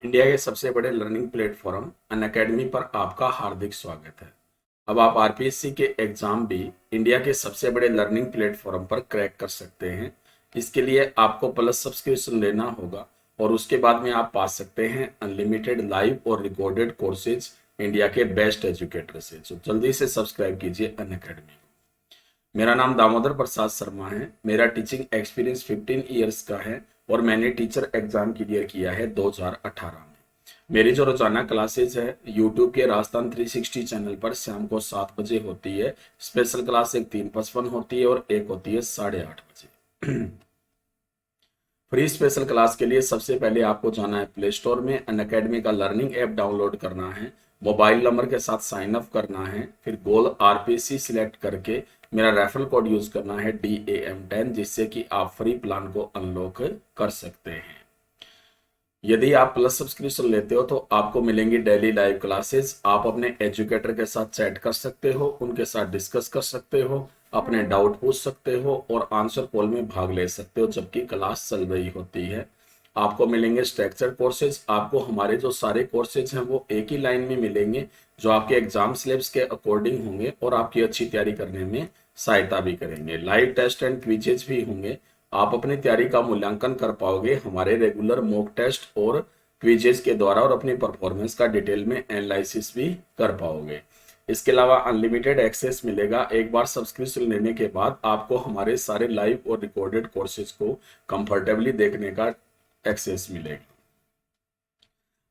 India के सबसे बड़े लर्निंग प्लेटफॉर्म अनअकैडमी पर आपका हार्दिक स्वागत है। अब आप आरपीएससी के एग्जाम भी इंडिया के सबसे बड़े लर्निंग प्लेटफॉर्म पर क्रैक कर सकते हैं। इसके लिए आपको प्लस सब्सक्रिप्शन लेना होगा और उसके बाद में आप पा सकते हैं अनलिमिटेड लाइव और रिकॉर्डेड कोर्सेज इंडिया के बेस्ट एजुकेटर से। तो जल्दी से सब्सक्राइब कीजिए अनअकैडमी को। मेरा नाम दामोदर प्रसाद शर्मा है। मेरा टीचिंग एक्सपीरियंस 15 ईयर्स का है और मैंने टीचर एग्जाम क्लियर किया है 2018 में। मेरी जो रोजाना क्लासेज है यूट्यूब के राजस्थान 360 चैनल पर शाम को 7 बजे होती है। स्पेशल क्लास एक 3:55 होती है और एक होती है 8:30 बजे। फ्री स्पेशल क्लास के लिए सबसे पहले आपको जाना है प्ले स्टोर में, अनअकैडमी का लर्निंग ऐप डाउनलोड करना है, मोबाइल नंबर के साथ साइन अप करना है, फिर गोल आरपीसी सिलेक्ट करके मेरा रेफरल कोड यूज करना है DAM10, जिससे कि आप फ्री प्लान को अनलॉक कर सकते हैं। यदि आप प्लस सब्सक्रिप्शन लेते हो तो आपको मिलेंगी डेली लाइव क्लासेस। आप अपने एजुकेटर के साथ चैट कर सकते हो, उनके साथ डिस्कस कर सकते हो, अपने डाउट पूछ सकते हो और आंसर पोल में भाग ले सकते हो जबकि क्लास चल रही होती है। आपको मिलेंगे स्ट्रक्चर कोर्सेज। आपको हमारे जो सारे कोर्सेज हैं वो एक ही लाइन में मिलेंगे, जो आपके एग्जाम सिलेबस के अकॉर्डिंग होंगे और आपकी अच्छी तैयारी करने में सहायता भी करेंगे। लाइव टेस्ट एंड क्विजेज भी होंगे। आप अपनी तैयारी का मूल्यांकन कर पाओगे हमारे रेगुलर मॉक टेस्ट और क्विजेज के द्वारा और अपनी परफॉर्मेंस का डिटेल में एनालिसिस भी कर पाओगे। इसके अलावा अनलिमिटेड एक्सेस मिलेगा। एक बार सब्सक्रिप्शन लेने के बाद आपको हमारे सारे लाइव और रिकॉर्डेड कोर्सेज को कंफर्टेबली देखने का एक्सेस मिलेगा।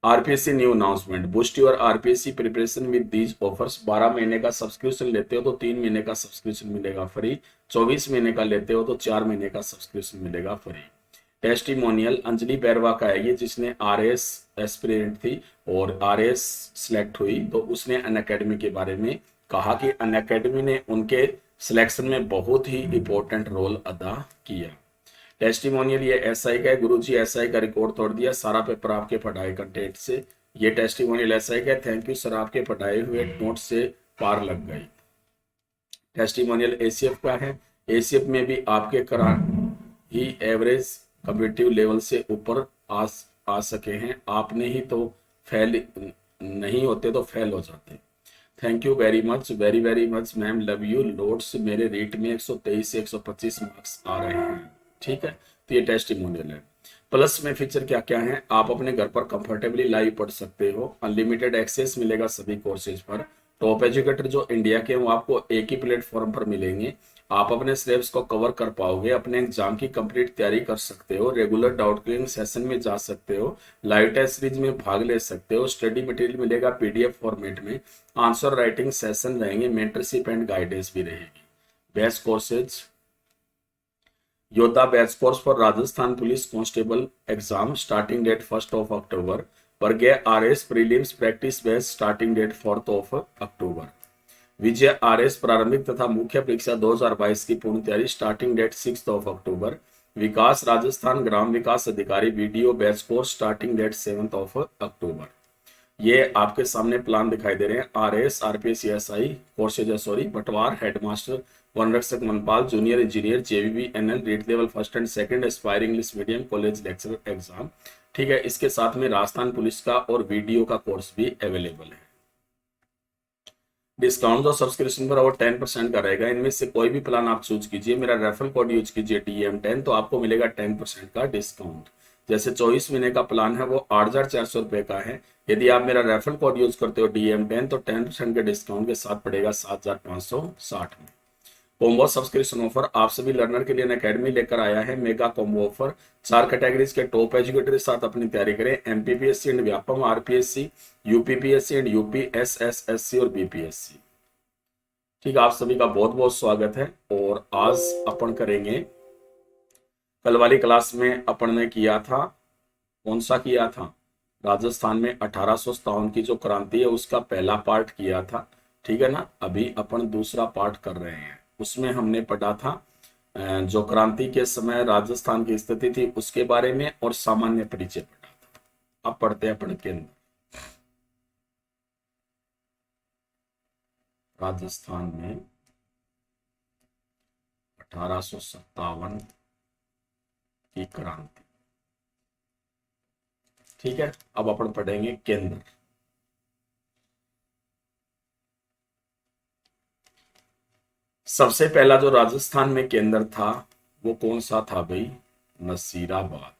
RPSC new announcement, boost your RPSC preparation with these offers. 12 महीने का सब्सक्रिप्शन लेते हो तो 3 महीने का सब्सक्रिप्शन मिलेगा फ्री। 24 महीने का लेते हो तो 4 महीने का सब्सक्रिप्शन मिलेगा फ्री। टेस्टिमोनियल अंजलि बैरवा का है ये, जिसने आरएएस एस्पिरेंट थी और आरएएस सिलेक्ट हुई, तो उसने अनअकैडमी के बारे में कहा कि अनअकैडमी ने उनके सिलेक्शन में बहुत ही इंपॉर्टेंट रोल अदा किया। टेस्टिमोनियल ये एसआई का है, गुरुजी एसआई का रिकॉर्ड तोड़ दिया, सारा पेपर आपके पढ़ाए कंटेंट से। ये टेस्टिमोनियल एसआई का है, थैंक यू सर, आपके पढ़ाए हुए नोट से पार लग गई। टेस्टिमोनियल एसीएफ का है, एसीएफ में भी आपके करा ही एवरेज कम्पिटिटिव लेवल से ऊपर आ सके हैं। आपने ही तो फेल नहीं होते तो फेल हो जाते। Thank you very much, very very much ma'am, love you loads. मेरे रेट में 123 से 125 मार्क्स आ रहे हैं। ठीक है, तो ये टेस्टिमोनियल है। प्लस में फीचर क्या क्या है, आप अपने घर पर कंफर्टेबली लाइव पढ़ सकते हो। अनलिमिटेड एक्सेस मिलेगा सभी कोर्सेज पर। टॉप एजुकेटर जो इंडिया के हैं वो आपको एक ही प्लेटफॉर्म पर मिलेंगे। आप अपने सिलेबस को कवर कर पाओगे, अपने एग्जाम की कंप्लीट तैयारी कर सकते हो, रेगुलर डाउट क्लियरिंग सेशन में जा सकते हो, लाइव टेस्ट सीरीज में भाग ले सकते हो, स्टडी मटेरियल मिलेगा पीडीएफ फॉर्मेट में, आंसर राइटिंग सेशन रहेंगे, मेंटरशिप एंड गाइडेंस भी रहेगी। Best courses Yoddha batch course for Rajasthan police constable exam, starting date 1 August। पर RS prelims practice batch, starting date 4 October। Vijay RS प्रारंभिक तथा मुख्य परीक्षा 2022 की पूर्ण तैयारी, starting date 6 October। Vikas Rajasthan ग्राम विकास अधिकारी video batch course, starting date 7 October। ये आपके सामने प्लान दिखाई दे रहे हैं। आरएस आरपीएस एसआई कोर्सेज है, सॉरी, पटवार हेडमास्टर, वन रक्षक मनपाल, junior engineer, JVB NL, REET level 1st and 2nd, aspiring English medium, college lecturer exam. ठीक है, इसके साथ में राजस्थान पुलिस का और वीडियो का कोर्स भी अवेलेबल है। डिस्काउंट जो सब्सक्रिप्शन पर वो 10% का रहेगा। इनमें से कोई भी प्लान आप चूज कीजिए, मेरा रेफरल कोड यूज कीजिए DAM10, तो आपको मिलेगा 10% का डिस्काउंट। जैसे 24 महीने का प्लान है वो 8,400 रुपए का है। यदि आप मेरा रेफरल कोड यूज करते हो DAM10 तो 10% के डिस्काउंट के साथ पड़ेगा 7,560 में। कॉम्बो सब्सक्रिप्शन ऑफर आप सभी लर्नर के लिए अनअकैडमी लेकर आया है मेगा कॉम्बो ऑफर। 4 कैटेगरीज के टॉप एजुकेटर के साथ अपनी तैयारी करें, MPPSC and Vyapam, RPSC, UPPSC and UP, SSSC और बीपीएससी। ठीक है, आप सभी का बहुत बहुत स्वागत है। और आज अपन करेंगे, कल वाली क्लास में अपन ने किया था, कौन सा किया था, राजस्थान में 1857 की जो क्रांति है उसका पहला पार्ट किया था। ठीक है ना, अभी अपन दूसरा पार्ट कर रहे हैं। उसमें हमने पढ़ा था जो क्रांति के समय राजस्थान की स्थिति थी उसके बारे में और सामान्य परिचय पढ़ा था। अब पढ़ते हैं अपन केंद्र राजस्थान में 1857 की क्रांति। ठीक है, अब अपन पढ़ेंगे केंद्र। सबसे पहला जो राजस्थान में केंद्र था वो कौन सा था भाई? नसीराबाद।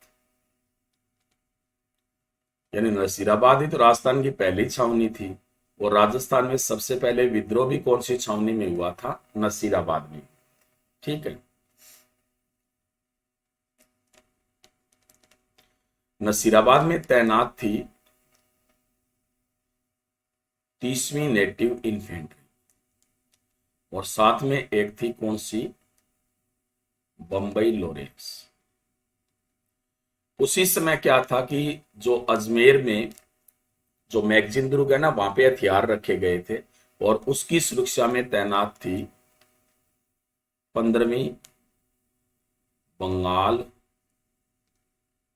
यानी नसीराबाद ही तो राजस्थान की पहली छावनी थी। और राजस्थान में सबसे पहले विद्रोह भी कौन सी छावनी में हुआ था? नसीराबाद में। ठीक है, नसीराबाद में तैनात थी 30वीं नेटिव इन्फेंट्री, और साथ में एक थी कौन सी? बम्बई लोरेंस। उसी समय क्या था कि जो अजमेर में जो मैगजीन दुर्ग है ना, वहां पे हथियार रखे गए थे, और उसकी सुरक्षा में तैनात थी 15वीं बंगाल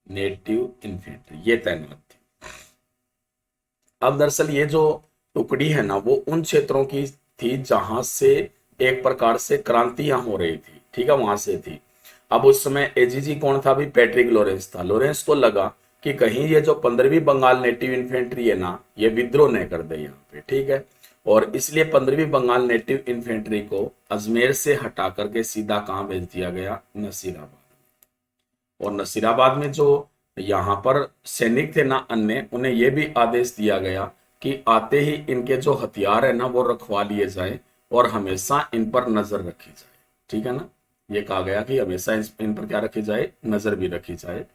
नेटिव इन्फेंट्री, ये तैनात थी। अब दरअसल ये जो टुकड़ी है ना, वो उन क्षेत्रों की थी जहां से एक प्रकार से क्रांतियां हो रही थी। ठीक है, वहां से थी। अब उस समय एजीजी कौन था भी? पैट्रिक लॉरेंस था। लॉरेंस को लगा कि कहीं ये जो 15वीं बंगाल नेटिव इन्फेंट्री है ना, ये विद्रोह न कर दे यहाँ पे। ठीक है, और इसलिए 15वीं बंगाल नेटिव इन्फेंट्री को अजमेर से हटा करके सीधा कहाँ भेज दिया गया? नसीराबाद। और नसीराबाद में जो यहाँ पर सैनिक थे ना अन्य, उन्हें यह भी आदेश दिया गया कि आते ही इनके जो हथियार है ना वो रखवा लिए जाए और हमेशा इन पर नजर रखी जाए। ठीक है ना, ये कहा गया कि हमेशा इन पर क्या रखी जाए? नजर भी रखी जाए,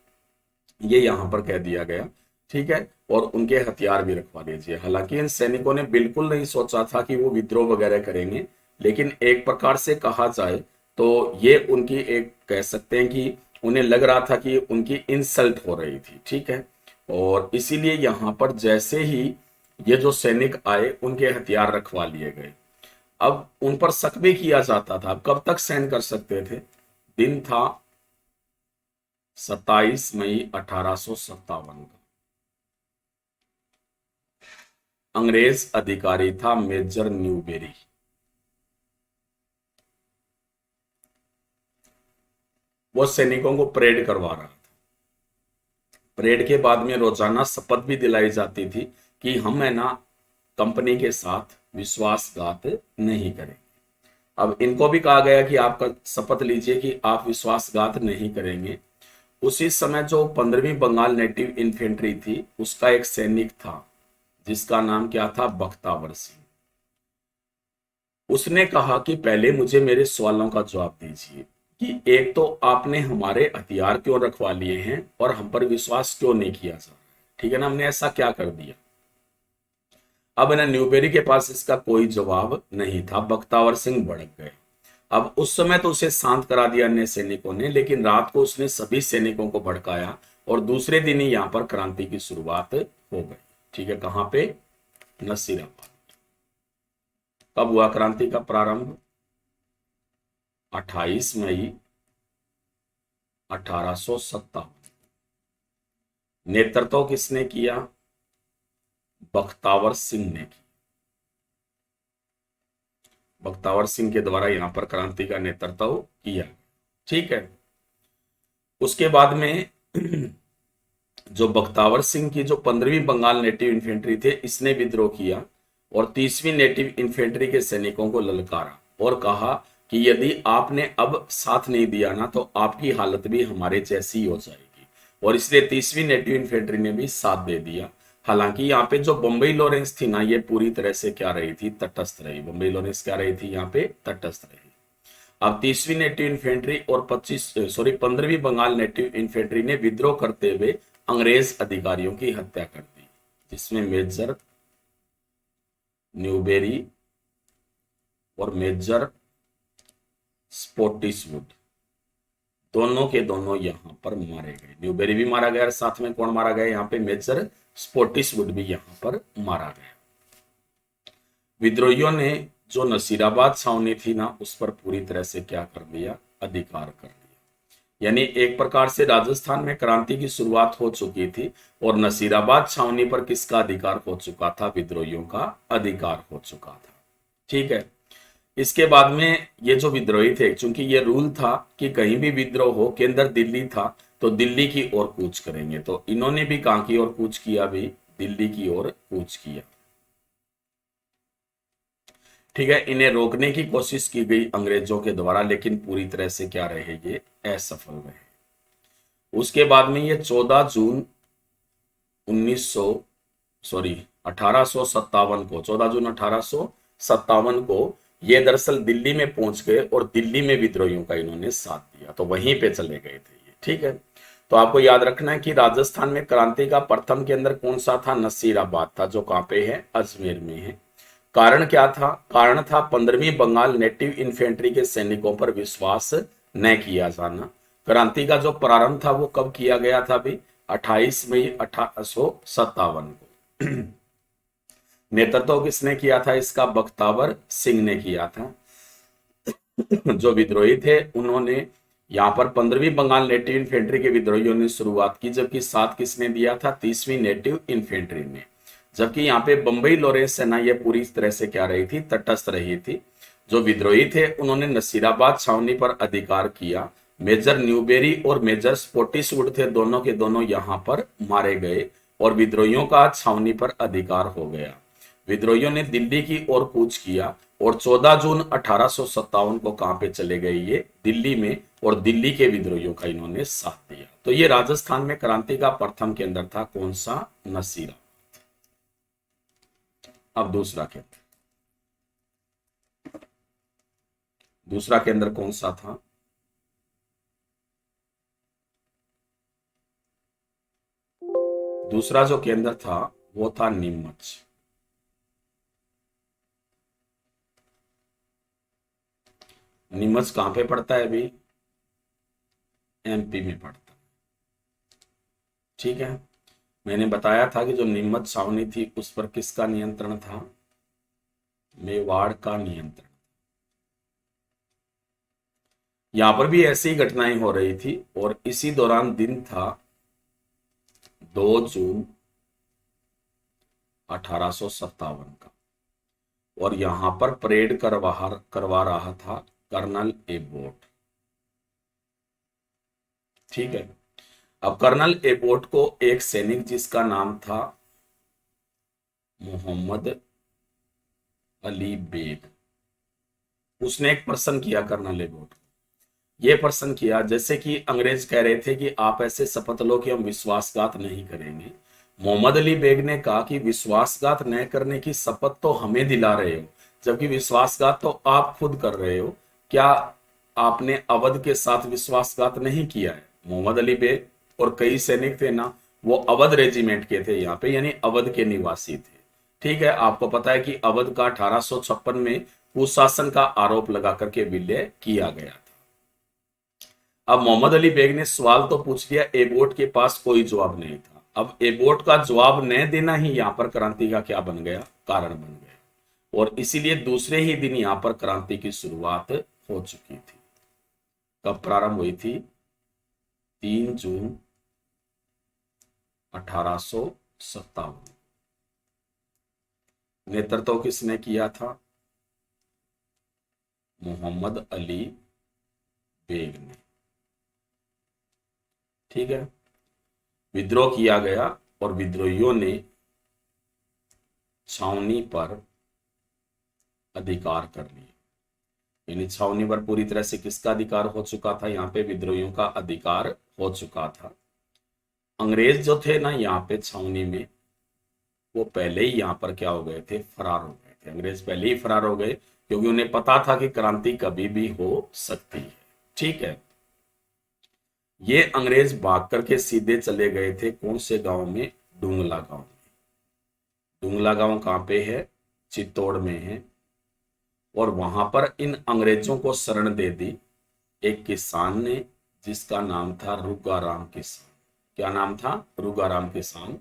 ये यहां पर कह दिया गया। ठीक है, और उनके हथियार भी रखवा लीजिए। हालांकि इन सैनिकों ने बिल्कुल नहीं सोचा था कि वो विद्रोह वगैरह करेंगे, लेकिन एक प्रकार से कहा जाए तो ये उनकी एक, कह सकते हैं कि उन्हें लग रहा था कि उनकी इंसल्ट हो रही थी। ठीक है, और इसीलिए यहां पर जैसे ही ये जो सैनिक आए उनके हथियार रखवा लिए गए। अब उन पर शक भी किया जाता था। अब कब तक सहन कर सकते थे? दिन था 27 मई 1857 का। अंग्रेज अधिकारी था मेजर न्यूबेरी। वो सैनिकों को परेड करवा रहा था। परेड के बाद में रोजाना शपथ भी दिलाई जाती थी कि हम है ना कंपनी के साथ विश्वासघात नहीं करेंगे। अब इनको भी कहा गया कि आपका शपथ लीजिए कि आप विश्वासघात नहीं करेंगे। उसी समय जो 15वीं बंगाल नेटिव इन्फेंट्री थी, उसका एक सैनिक था जिसका नाम क्या था? बख्तावर सिंह। उसने कहा कि पहले मुझे मेरे सवालों का जवाब दीजिए कि एक तो आपने हमारे हथियार क्यों रखवा लिए हैं और हम पर विश्वास क्यों नहीं किया जा रहा है? ठीक है ना, हमने ऐसा क्या कर दिया? अब ना न्यूबेरी के पास इसका कोई जवाब नहीं था। बख्तावर सिंह भड़क गए। अब उस समय तो उसे शांत करा दिया अन्य सैनिकों ने, लेकिन रात को उसने सभी सैनिकों को भड़काया और दूसरे दिन ही यहां पर क्रांति की शुरुआत हो गई। ठीक है, कहां पे? नसीराबाद। कब हुआ क्रांति का प्रारंभ? 28 मई 1857। नेतृत्व किसने किया? बख्तावर सिंह ने किया। बख्तावर सिंह के द्वारा यहां पर क्रांति का नेतृत्व किया। ठीक है, उसके बाद में जो बख्तावर सिंह की जो 15वीं बंगाल नेटिव इन्फेंट्री थे, इसने विद्रोह किया और 30वीं नेटिव इन्फेंट्री के सैनिकों को ललकारा और कहा कि यदि आपने अब साथ नहीं दिया ना तो आपकी हालत भी हमारे जैसी हो जाएगी। और इसलिए 30वीं नेटिव इन्फेंट्री ने भी साथ दे दिया। हालांकि यहाँ पे जो बम्बई लॉरेंस थी ना, ये पूरी तरह से क्या रही थी? तटस्थ रही। बम्बई लॉरेंस क्या रही थी? यहाँ पे तटस्थ रही। अब 30वीं नेटिव इन्फेंट्री और 15वीं बंगाल नेटिव इन्फेंट्री ने विद्रोह करते हुए अंग्रेज अधिकारियों की हत्या कर दी, जिसमें मेजर न्यूबेरी और मेजर स्पॉटिसवुड दोनों के दोनों यहां पर मारे गए। न्यूबेरी भी मारा गया और साथ में कौन मारा गया? यहाँ पे मेजर स्पॉटिसवुड भी यहां पर मारा गया। विद्रोहियों ने जो नसीराबाद छावनी थी ना, उस पर पूरी तरह से क्या कर दिया? अधिकार कर दिया। यानी एक प्रकार से राजस्थान में क्रांति की शुरुआत हो चुकी थी और नसीराबाद छावनी पर किसका अधिकार हो चुका था? विद्रोहियों का अधिकार हो चुका था। ठीक है, इसके बाद में ये जो विद्रोही थे, चूंकि ये रूल था कि कहीं भी विद्रोह हो, केंद्र दिल्ली था, तो दिल्ली की ओर कूच करेंगे। तो इन्होंने भी कहां की ओर कूच किया भी, दिल्ली की ओर कूच किया। ठीक है, इन्हें रोकने की कोशिश की गई अंग्रेजों के द्वारा, लेकिन पूरी तरह से क्या रहे, ये असफल रहे। उसके बाद में ये 14 जून 1900 सॉरी 1857 को, 14 जून 1857 को ये दरअसल दिल्ली में पहुंच गए और दिल्ली में विद्रोहियों का इन्होंने साथ दिया, तो वहीं पे चले गए थे ये। ठीक है, तो आपको याद रखना है कि राजस्थान में क्रांति का प्रथम केंद्र कौन सा था, नसीराबाद था, जो कहां पे है, अजमेर में है। कारण क्या था, कारण था 15वीं बंगाल नेटिव इन्फेंट्री के सैनिकों पर विश्वास न किया जाना। क्रांति का जो प्रारंभ था वो कब किया गया था भी, 28 मई 1857 को। नेतृत्व किसने किया था इसका, बख्तावर सिंह ने किया था। जो विद्रोही थे उन्होंने यहाँ पर 15वीं बंगाल नेटिव इन्फेंट्री के विद्रोहियों ने शुरुआत की, जबकि साथ किसने दिया था, 30वीं नेटिव इन्फेंट्री ने। जबकि यहाँ पे बंबई लॉरेंस सेना ये पूरी तरह से क्या रही थी, तटस्थ रही थी। जो विद्रोही थे उन्होंने नसीराबाद छावनी पर अधिकार किया। मेजर न्यूबेरी और मेजर स्पोर्टिसवुड थे, दोनों के दोनों यहाँ पर मारे गए और विद्रोहियों का छावनी पर अधिकार हो गया। विद्रोहियों ने दिल्ली की ओर कूच किया और 14 जून 1857 को कहां पे चले गए, ये दिल्ली में, और दिल्ली के विद्रोहियों का इन्होंने साथ दिया। तो ये राजस्थान में क्रांति का प्रथम केंद्र था, कौन सा, नसीरा। अब दूसरा केंद्र, दूसरा केंद्र कौन सा था, दूसरा जो केंद्र था वो था नीमच। नीमच कहां पे पड़ता है अभी, एमपी में पड़ता है। ठीक है, मैंने बताया था कि जो नीमच छावनी थी उस पर किसका नियंत्रण था, मेवाड़ का नियंत्रण। यहां पर भी ऐसी ही घटनाएं हो रही थी और इसी दौरान दिन था 2 जून 1857 का, और यहां पर परेड करवा रहा था कर्नल एबोट। ठीक है, अब कर्नल एबोट को एक सैनिक जिसका नाम था मोहम्मद अली बेग, उसने एक प्रश्न किया कर्नल एबोट को। यह प्रश्न किया, जैसे कि अंग्रेज कह रहे थे कि आप ऐसे शपथ लो कि हम विश्वासघात नहीं करेंगे। मोहम्मद अली बेग ने कहा कि विश्वासघात न करने की शपथ तो हमें दिला रहे हो, जबकि विश्वासघात तो आप खुद कर रहे हो। क्या आपने अवध के साथ विश्वासघात नहीं किया है? मोहम्मद अली बेग और कई सैनिक थे ना, वो अवध रेजिमेंट के थे यहाँ पे, यानी अवध के निवासी थे। ठीक है, आपको पता है कि अवध का 1856 में कुशासन का आरोप लगा करके विलय किया गया था। अब मोहम्मद अली बेग ने सवाल तो पूछ लिया, एबोट के पास कोई जवाब नहीं था। अब एबोट का जवाब न देना ही यहाँ पर क्रांति का क्या बन गया, कारण बन गया, और इसीलिए दूसरे ही दिन यहाँ पर क्रांति की शुरुआत हो चुकी थी। कब प्रारंभ हुई थी, 3 जून 1857। नेतृत्व किसने किया था, मोहम्मद अली बेग ने। ठीक है, विद्रोह किया गया और विद्रोहियों ने छावनी पर अधिकार कर लिया, यानी छावनी पर पूरी तरह से किसका अधिकार हो चुका था, यहाँ पे विद्रोहियों का अधिकार हो चुका था। अंग्रेज जो थे ना यहाँ पे छावनी में, वो पहले ही यहाँ पर क्या हो गए थे, फरार हो गए थे। अंग्रेज पहले ही फरार हो गए, क्योंकि उन्हें पता था कि क्रांति कभी भी हो सकती है। ठीक है, ये अंग्रेज भाग करके सीधे चले गए थे कौन से गांव में, डुंगला गांव में। डुंगला गांव कहां पे है, चित्तौड़ में है। और वहां पर इन अंग्रेजों को शरण दे दी एक किसान ने, जिसका नाम था रुगाराम किसान। क्या नाम था, रुगाराम किसान।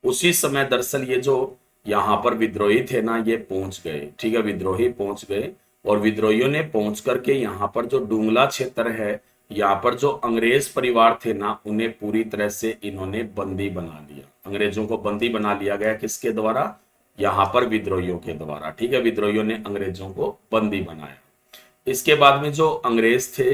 उसी समय दरअसल ये जो यहाँ पर विद्रोही थे ना, ये पहुंच गए। ठीक है, विद्रोही पहुंच गए और विद्रोहियों ने पहुंच करके यहाँ पर जो डुंगला क्षेत्र है, यहाँ पर जो अंग्रेज परिवार थे ना, उन्हें पूरी तरह से इन्होंने बंदी बना लिया। अंग्रेजों को बंदी बना लिया गया, किसके द्वारा, यहाँ पर विद्रोहियों के द्वारा। ठीक है, विद्रोहियों ने अंग्रेजों को बंदी बनाया। इसके बाद में जो अंग्रेज थे,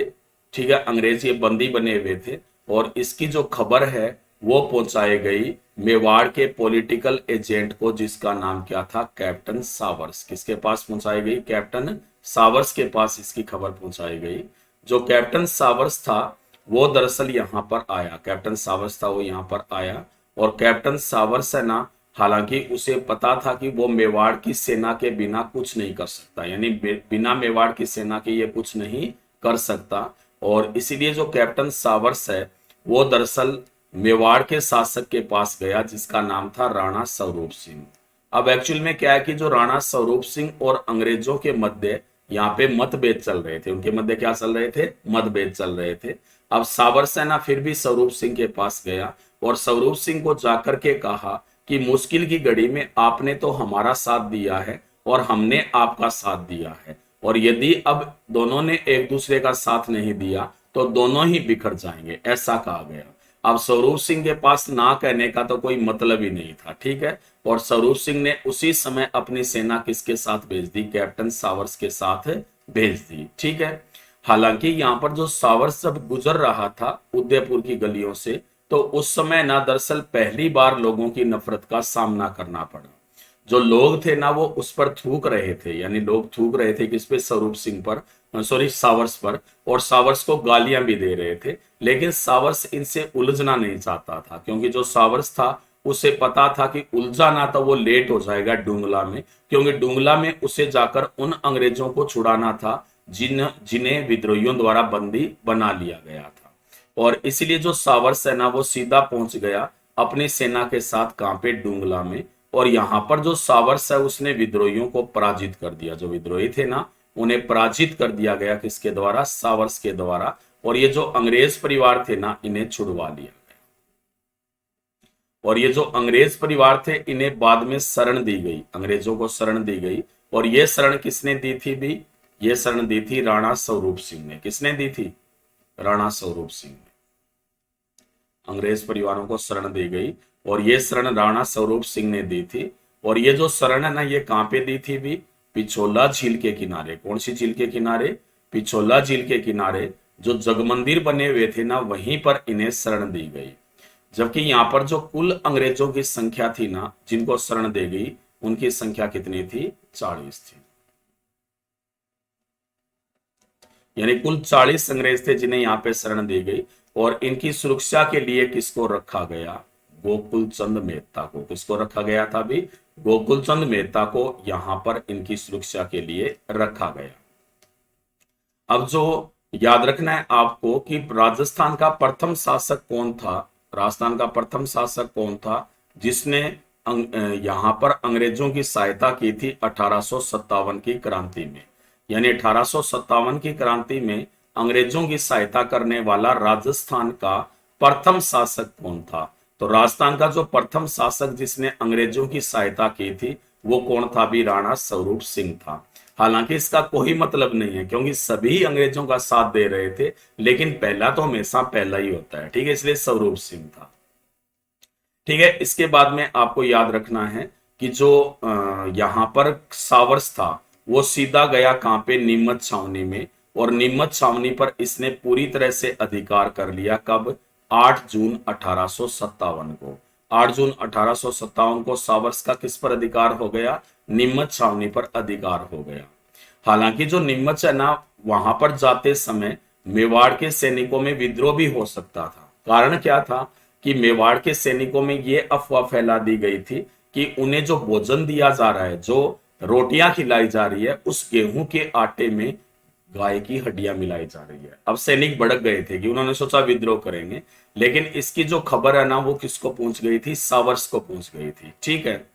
ठीक है, अंग्रेज ये बंदी बने हुए थे, और इसकी जो खबर है वो पहुंचाई गई मेवाड़ के पॉलिटिकल एजेंट को, जिसका नाम क्या था, कैप्टन सावर्स। किसके पास पहुंचाई गई? कैप्टन सावर्स के पास इसकी खबर पहुंचाई गई। जो कैप्टन सावर्स था वो दरअसल यहाँ पर आया, कैप्टन सावर्स था वो यहाँ पर आया। और कैप्टन सावर्स है ना, हालांकि उसे पता था कि वो मेवाड़ की सेना के बिना कुछ नहीं कर सकता, यानी बिना मेवाड़ की सेना के ये कुछ नहीं कर सकता। और इसीलिए जो कैप्टन सावर्स है वो दरअसल मेवाड़ के शासक के पास गया, जिसका नाम था राणा स्वरूप सिंह। अब एक्चुअल में क्या है कि जो राणा स्वरूप सिंह और अंग्रेजों के मध्य यहाँ पे मतभेद चल रहे थे, उनके मध्य क्या चल रहे थे? मतभेद चल रहे थे। अब सावर सेना फिर भी स्वरूप सिंह के पास गया और स्वरूप सिंह को जाकर के कहा कि मुश्किल की घड़ी में आपने तो हमारा साथ दिया है और हमने आपका साथ दिया है, और यदि अब दोनों ने एक दूसरे का साथ नहीं दिया तो दोनों ही बिखर जाएंगे, ऐसा कहा गया। अब स्वरूप सिंह के पास ना कहने का तो कोई मतलब ही नहीं था, ठीक है। और स्वरूप सिंह ने उसी समय अपनी सेना किसके साथ भेज दी? कैप्टन सावर्स के साथ भेज दी, ठीक है। हालांकि यहाँ पर जो सावर्स जब गुजर रहा था उदयपुर की गलियों से, तो उस समय ना दरअसल पहली बार लोगों की नफरत का सामना करना पड़ा। जो लोग थे ना वो उस पर थूक रहे थे, यानी लोग थूक रहे थे किस पे? स्वरूप सिंह पर, सॉरी सावर्स पर, और सावर्स को गालियां भी दे रहे थे। लेकिन सावर्स इनसे उलझना नहीं चाहता था, क्योंकि जो सावर्स था उसे पता था कि उलझा ना तो वो लेट हो जाएगा डुंगला में, क्योंकि डुंगला में उसे जाकर उन अंग्रेजों को छुड़ाना था जिन्हें विद्रोहियों द्वारा बंदी बना लिया गया था। और इसलिए जो सावर्स है ना वो सीधा पहुंच गया अपनी सेना के साथ, कहां पे? डुंगला में। और यहां पर जो सावर्स है उसने विद्रोहियों को पराजित कर दिया, जो विद्रोही थे ना उन्हें पराजित कर दिया गया, किसके द्वारा? सावर्स के द्वारा। और ये जो अंग्रेज परिवार थे ना इन्हें छुड़वा लिया गया। और ये जो अंग्रेज परिवार थे इन्हें बाद में शरण दी गई, अंग्रेजों को शरण दी गई। और ये शरण किसने दी थी भी? ये शरण दी थी राणा स्वरूप सिंह ने। किसने दी थी? राणा स्वरूप सिंह ने अंग्रेज परिवारों को शरण दी गई, और ये शरण राणा स्वरूप सिंह ने दी थी। और ये जो शरण है ना ये कहां पे दी थी भी? पिछोला झील के किनारे। कौन सी झील के किनारे? पिछोला झील के किनारे जो जगमंदिर बने हुए थे ना वहीं पर इन्हें शरण दी गई। जबकि यहाँ पर जो कुल अंग्रेजों की संख्या थी ना जिनको शरण दी गई, उनकी संख्या कितनी थी? 40 थी। यानी कुल 40 अंग्रेज थे जिन्हें यहाँ पे शरण दी गई। और इनकी सुरक्षा के लिए किसको रखा गया? गोकुल चंद मेहता को। किसको रखा गया था भी? गोकुल चंद मेहता को यहां पर इनकी सुरक्षा के लिए रखा गया। अब जो याद रखना है आपको कि राजस्थान का प्रथम शासक कौन था? राजस्थान का प्रथम शासक कौन था जिसने यहां पर अंग्रेजों की सहायता की थी 1857 की क्रांति में? यानी 1857 की क्रांति में अंग्रेजों की सहायता करने वाला राजस्थान का प्रथम शासक कौन था? तो राजस्थान का जो प्रथम शासक जिसने अंग्रेजों की सहायता की थी वो कौन था भी? राणा स्वरूप सिंह था। हालांकि इसका कोई मतलब नहीं है क्योंकि सभी अंग्रेजों का साथ दे रहे थे, लेकिन पहला तो हमेशा पहला ही होता है, ठीक है, इसलिए स्वरूप सिंह था। ठीक है, इसके बाद में आपको याद रखना है कि जो यहां पर सावर्स था वो सीधा गया कहां पे? नीमच छावनी में। और नीमच छावनी पर इसने पूरी तरह से अधिकार कर लिया। कब? 8 जून 1857 को। 8 जून 1857 को सावर्स का किस पर अधिकार हो गया? नीमच छावनी पर अधिकार हो गया। हालांकि जो नीमच है ना वहां पर जाते समय मेवाड़ के सैनिकों में विद्रोह भी हो सकता था। कारण क्या था कि मेवाड़ के सैनिकों में ये अफवाह फैला दी गई थी कि उन्हें जो भोजन दिया जा रहा है, जो रोटियां खिलाई जा रही है, उस गेहूं के आटे में गाय की हड्डियां मिलाई जा रही है। अब सैनिक भड़क गए थे कि उन्होंने सोचा विद्रोह करेंगे, लेकिन इसकी जो खबर है ना वो किसको पहुंच गई थी? सावर्स को पहुंच गई थी, ठीक है।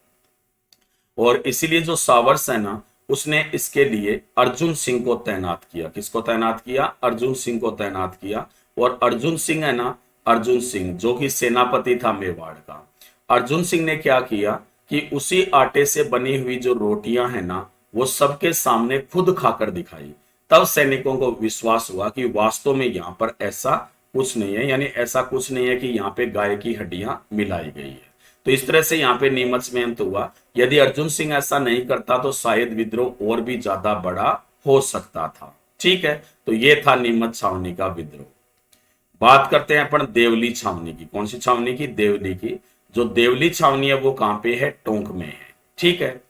और इसीलिए जो सावर्स है ना उसने इसके लिए अर्जुन सिंह को तैनात किया। किसको तैनात किया? अर्जुन सिंह को तैनात किया। और अर्जुन सिंह है ना, अर्जुन सिंह जो कि सेनापति था मेवाड़ का, अर्जुन सिंह ने क्या किया कि उसी आटे से बनी हुई जो रोटियां है ना वो सबके सामने खुद खाकर दिखाई। तब सैनिकों को विश्वास हुआ कि वास्तव में यहां पर ऐसा कुछ नहीं है, यानी ऐसा कुछ नहीं है कि यहाँ पे गाय की हड्डियां मिलाई गई है। तो इस तरह से यहाँ पे नीमच में अंत हुआ। यदि अर्जुन सिंह ऐसा नहीं करता तो शायद विद्रोह और भी ज्यादा बड़ा हो सकता था, ठीक है। तो ये था नीमच छावनी का विद्रोह। बात करते हैं अपन देवली छावनी की। कौन सी छावनी की? देवली की। जो देवली छावनी है वो कहां पे है? टोंक में है। ठीक है,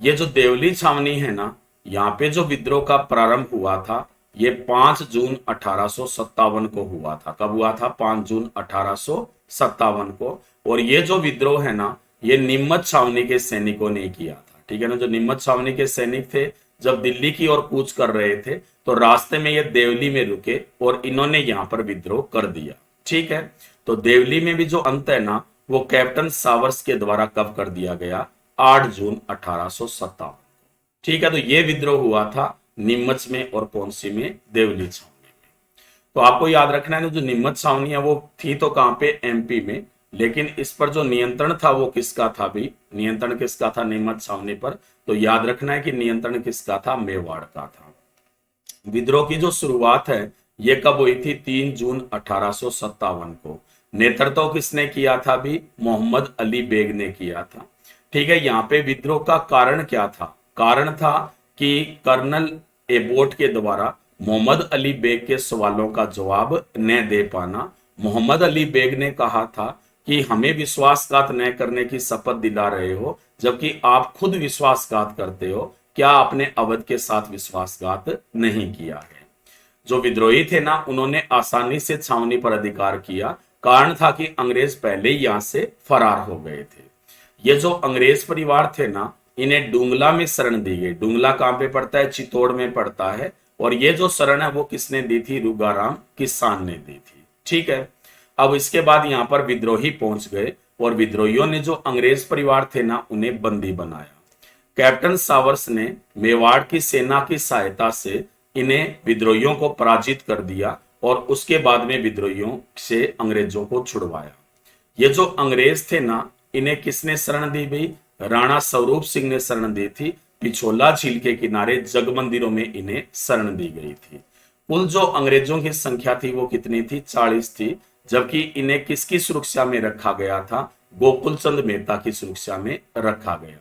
ये जो देवली छावनी है ना, यहाँ पे जो विद्रोह का प्रारंभ हुआ था ये 5 जून 1857 को हुआ था। कब हुआ था? 5 जून 1857 को। और ये जो विद्रोह है ना, ये नीमच छावनी के सैनिकों ने किया था। ठीक है ना, जो नीमच छावनी के सैनिक थे जब दिल्ली की ओर कूच कर रहे थे तो रास्ते में ये देवली में रुके और इन्होंने यहाँ पर विद्रोह कर दिया। ठीक है, तो देवली में भी जो अंत है ना वो कैप्टन सावर्स के द्वारा कब कर दिया गया? 8 जून 1857। ठीक है, तो ये विद्रोह हुआ था नीमच में और कौन सी में? देवली छावनी में। तो आपको याद रखना है ना, जो नीमच छावनी है वो थी तो कहां पे? एमपी में। लेकिन इस पर जो नियंत्रण था वो किसका था भी? नियंत्रण किसका था नीमच छावनी पर? तो याद रखना है कि नियंत्रण किसका था? मेवाड़ का था। विद्रोह की जो शुरुआत है ये कब हुई थी? 3 जून 1857 को। नेतृत्व किसने किया था भी? मोहम्मद अली बेग ने किया था। ठीक है, यहाँ पे विद्रोह का कारण क्या था? कारण था कि कर्नल एबोट के द्वारा मोहम्मद अली बेग के सवालों का जवाब न दे पाना। मोहम्मद अली बेग ने कहा था कि हमें विश्वासघात न करने की शपथ दिला रहे हो जबकि आप खुद विश्वासघात करते हो। क्या आपने अवध के साथ विश्वासघात नहीं किया है? जो विद्रोही थे ना उन्होंने आसानी से छावनी पर अधिकार किया। कारण था कि अंग्रेज पहले ही यहां से फरार हो गए थे। ये जो अंग्रेज परिवार थे ना इन्हें डुंगला में शरण दी गई। डुंगला कहां पे पड़ता है? चित्तौड़ में पड़ता है। और ये जो शरण है वो किसने दी थी? रुगाराम किसान ने दी थी। ठीक है, अब इसके बाद यहां पर विद्रोही पहुंच गए और विद्रोहियों ने जो अंग्रेज परिवार थे ना उन्हें बंदी बनाया। कैप्टन सावर्स ने मेवाड़ की सेना की सहायता से इन्हें विद्रोहियों को पराजित कर दिया और उसके बाद में विद्रोहियों से अंग्रेजों को छुड़वाया। ये जो अंग्रेज थे ना इन्हें किसने शरण दी भाई? राणा स्वरूप सिंह ने शरण दी थी। पिछोला झील के किनारे जग मंदिरों में इन्हें शरण दी गई थी। कुल जो अंग्रेजों की संख्या थी वो कितनी थी? 40 थी। जबकि इन्हें किसकी सुरक्षा में रखा गया था? गोकुल चंद मेहता की सुरक्षा में रखा गया।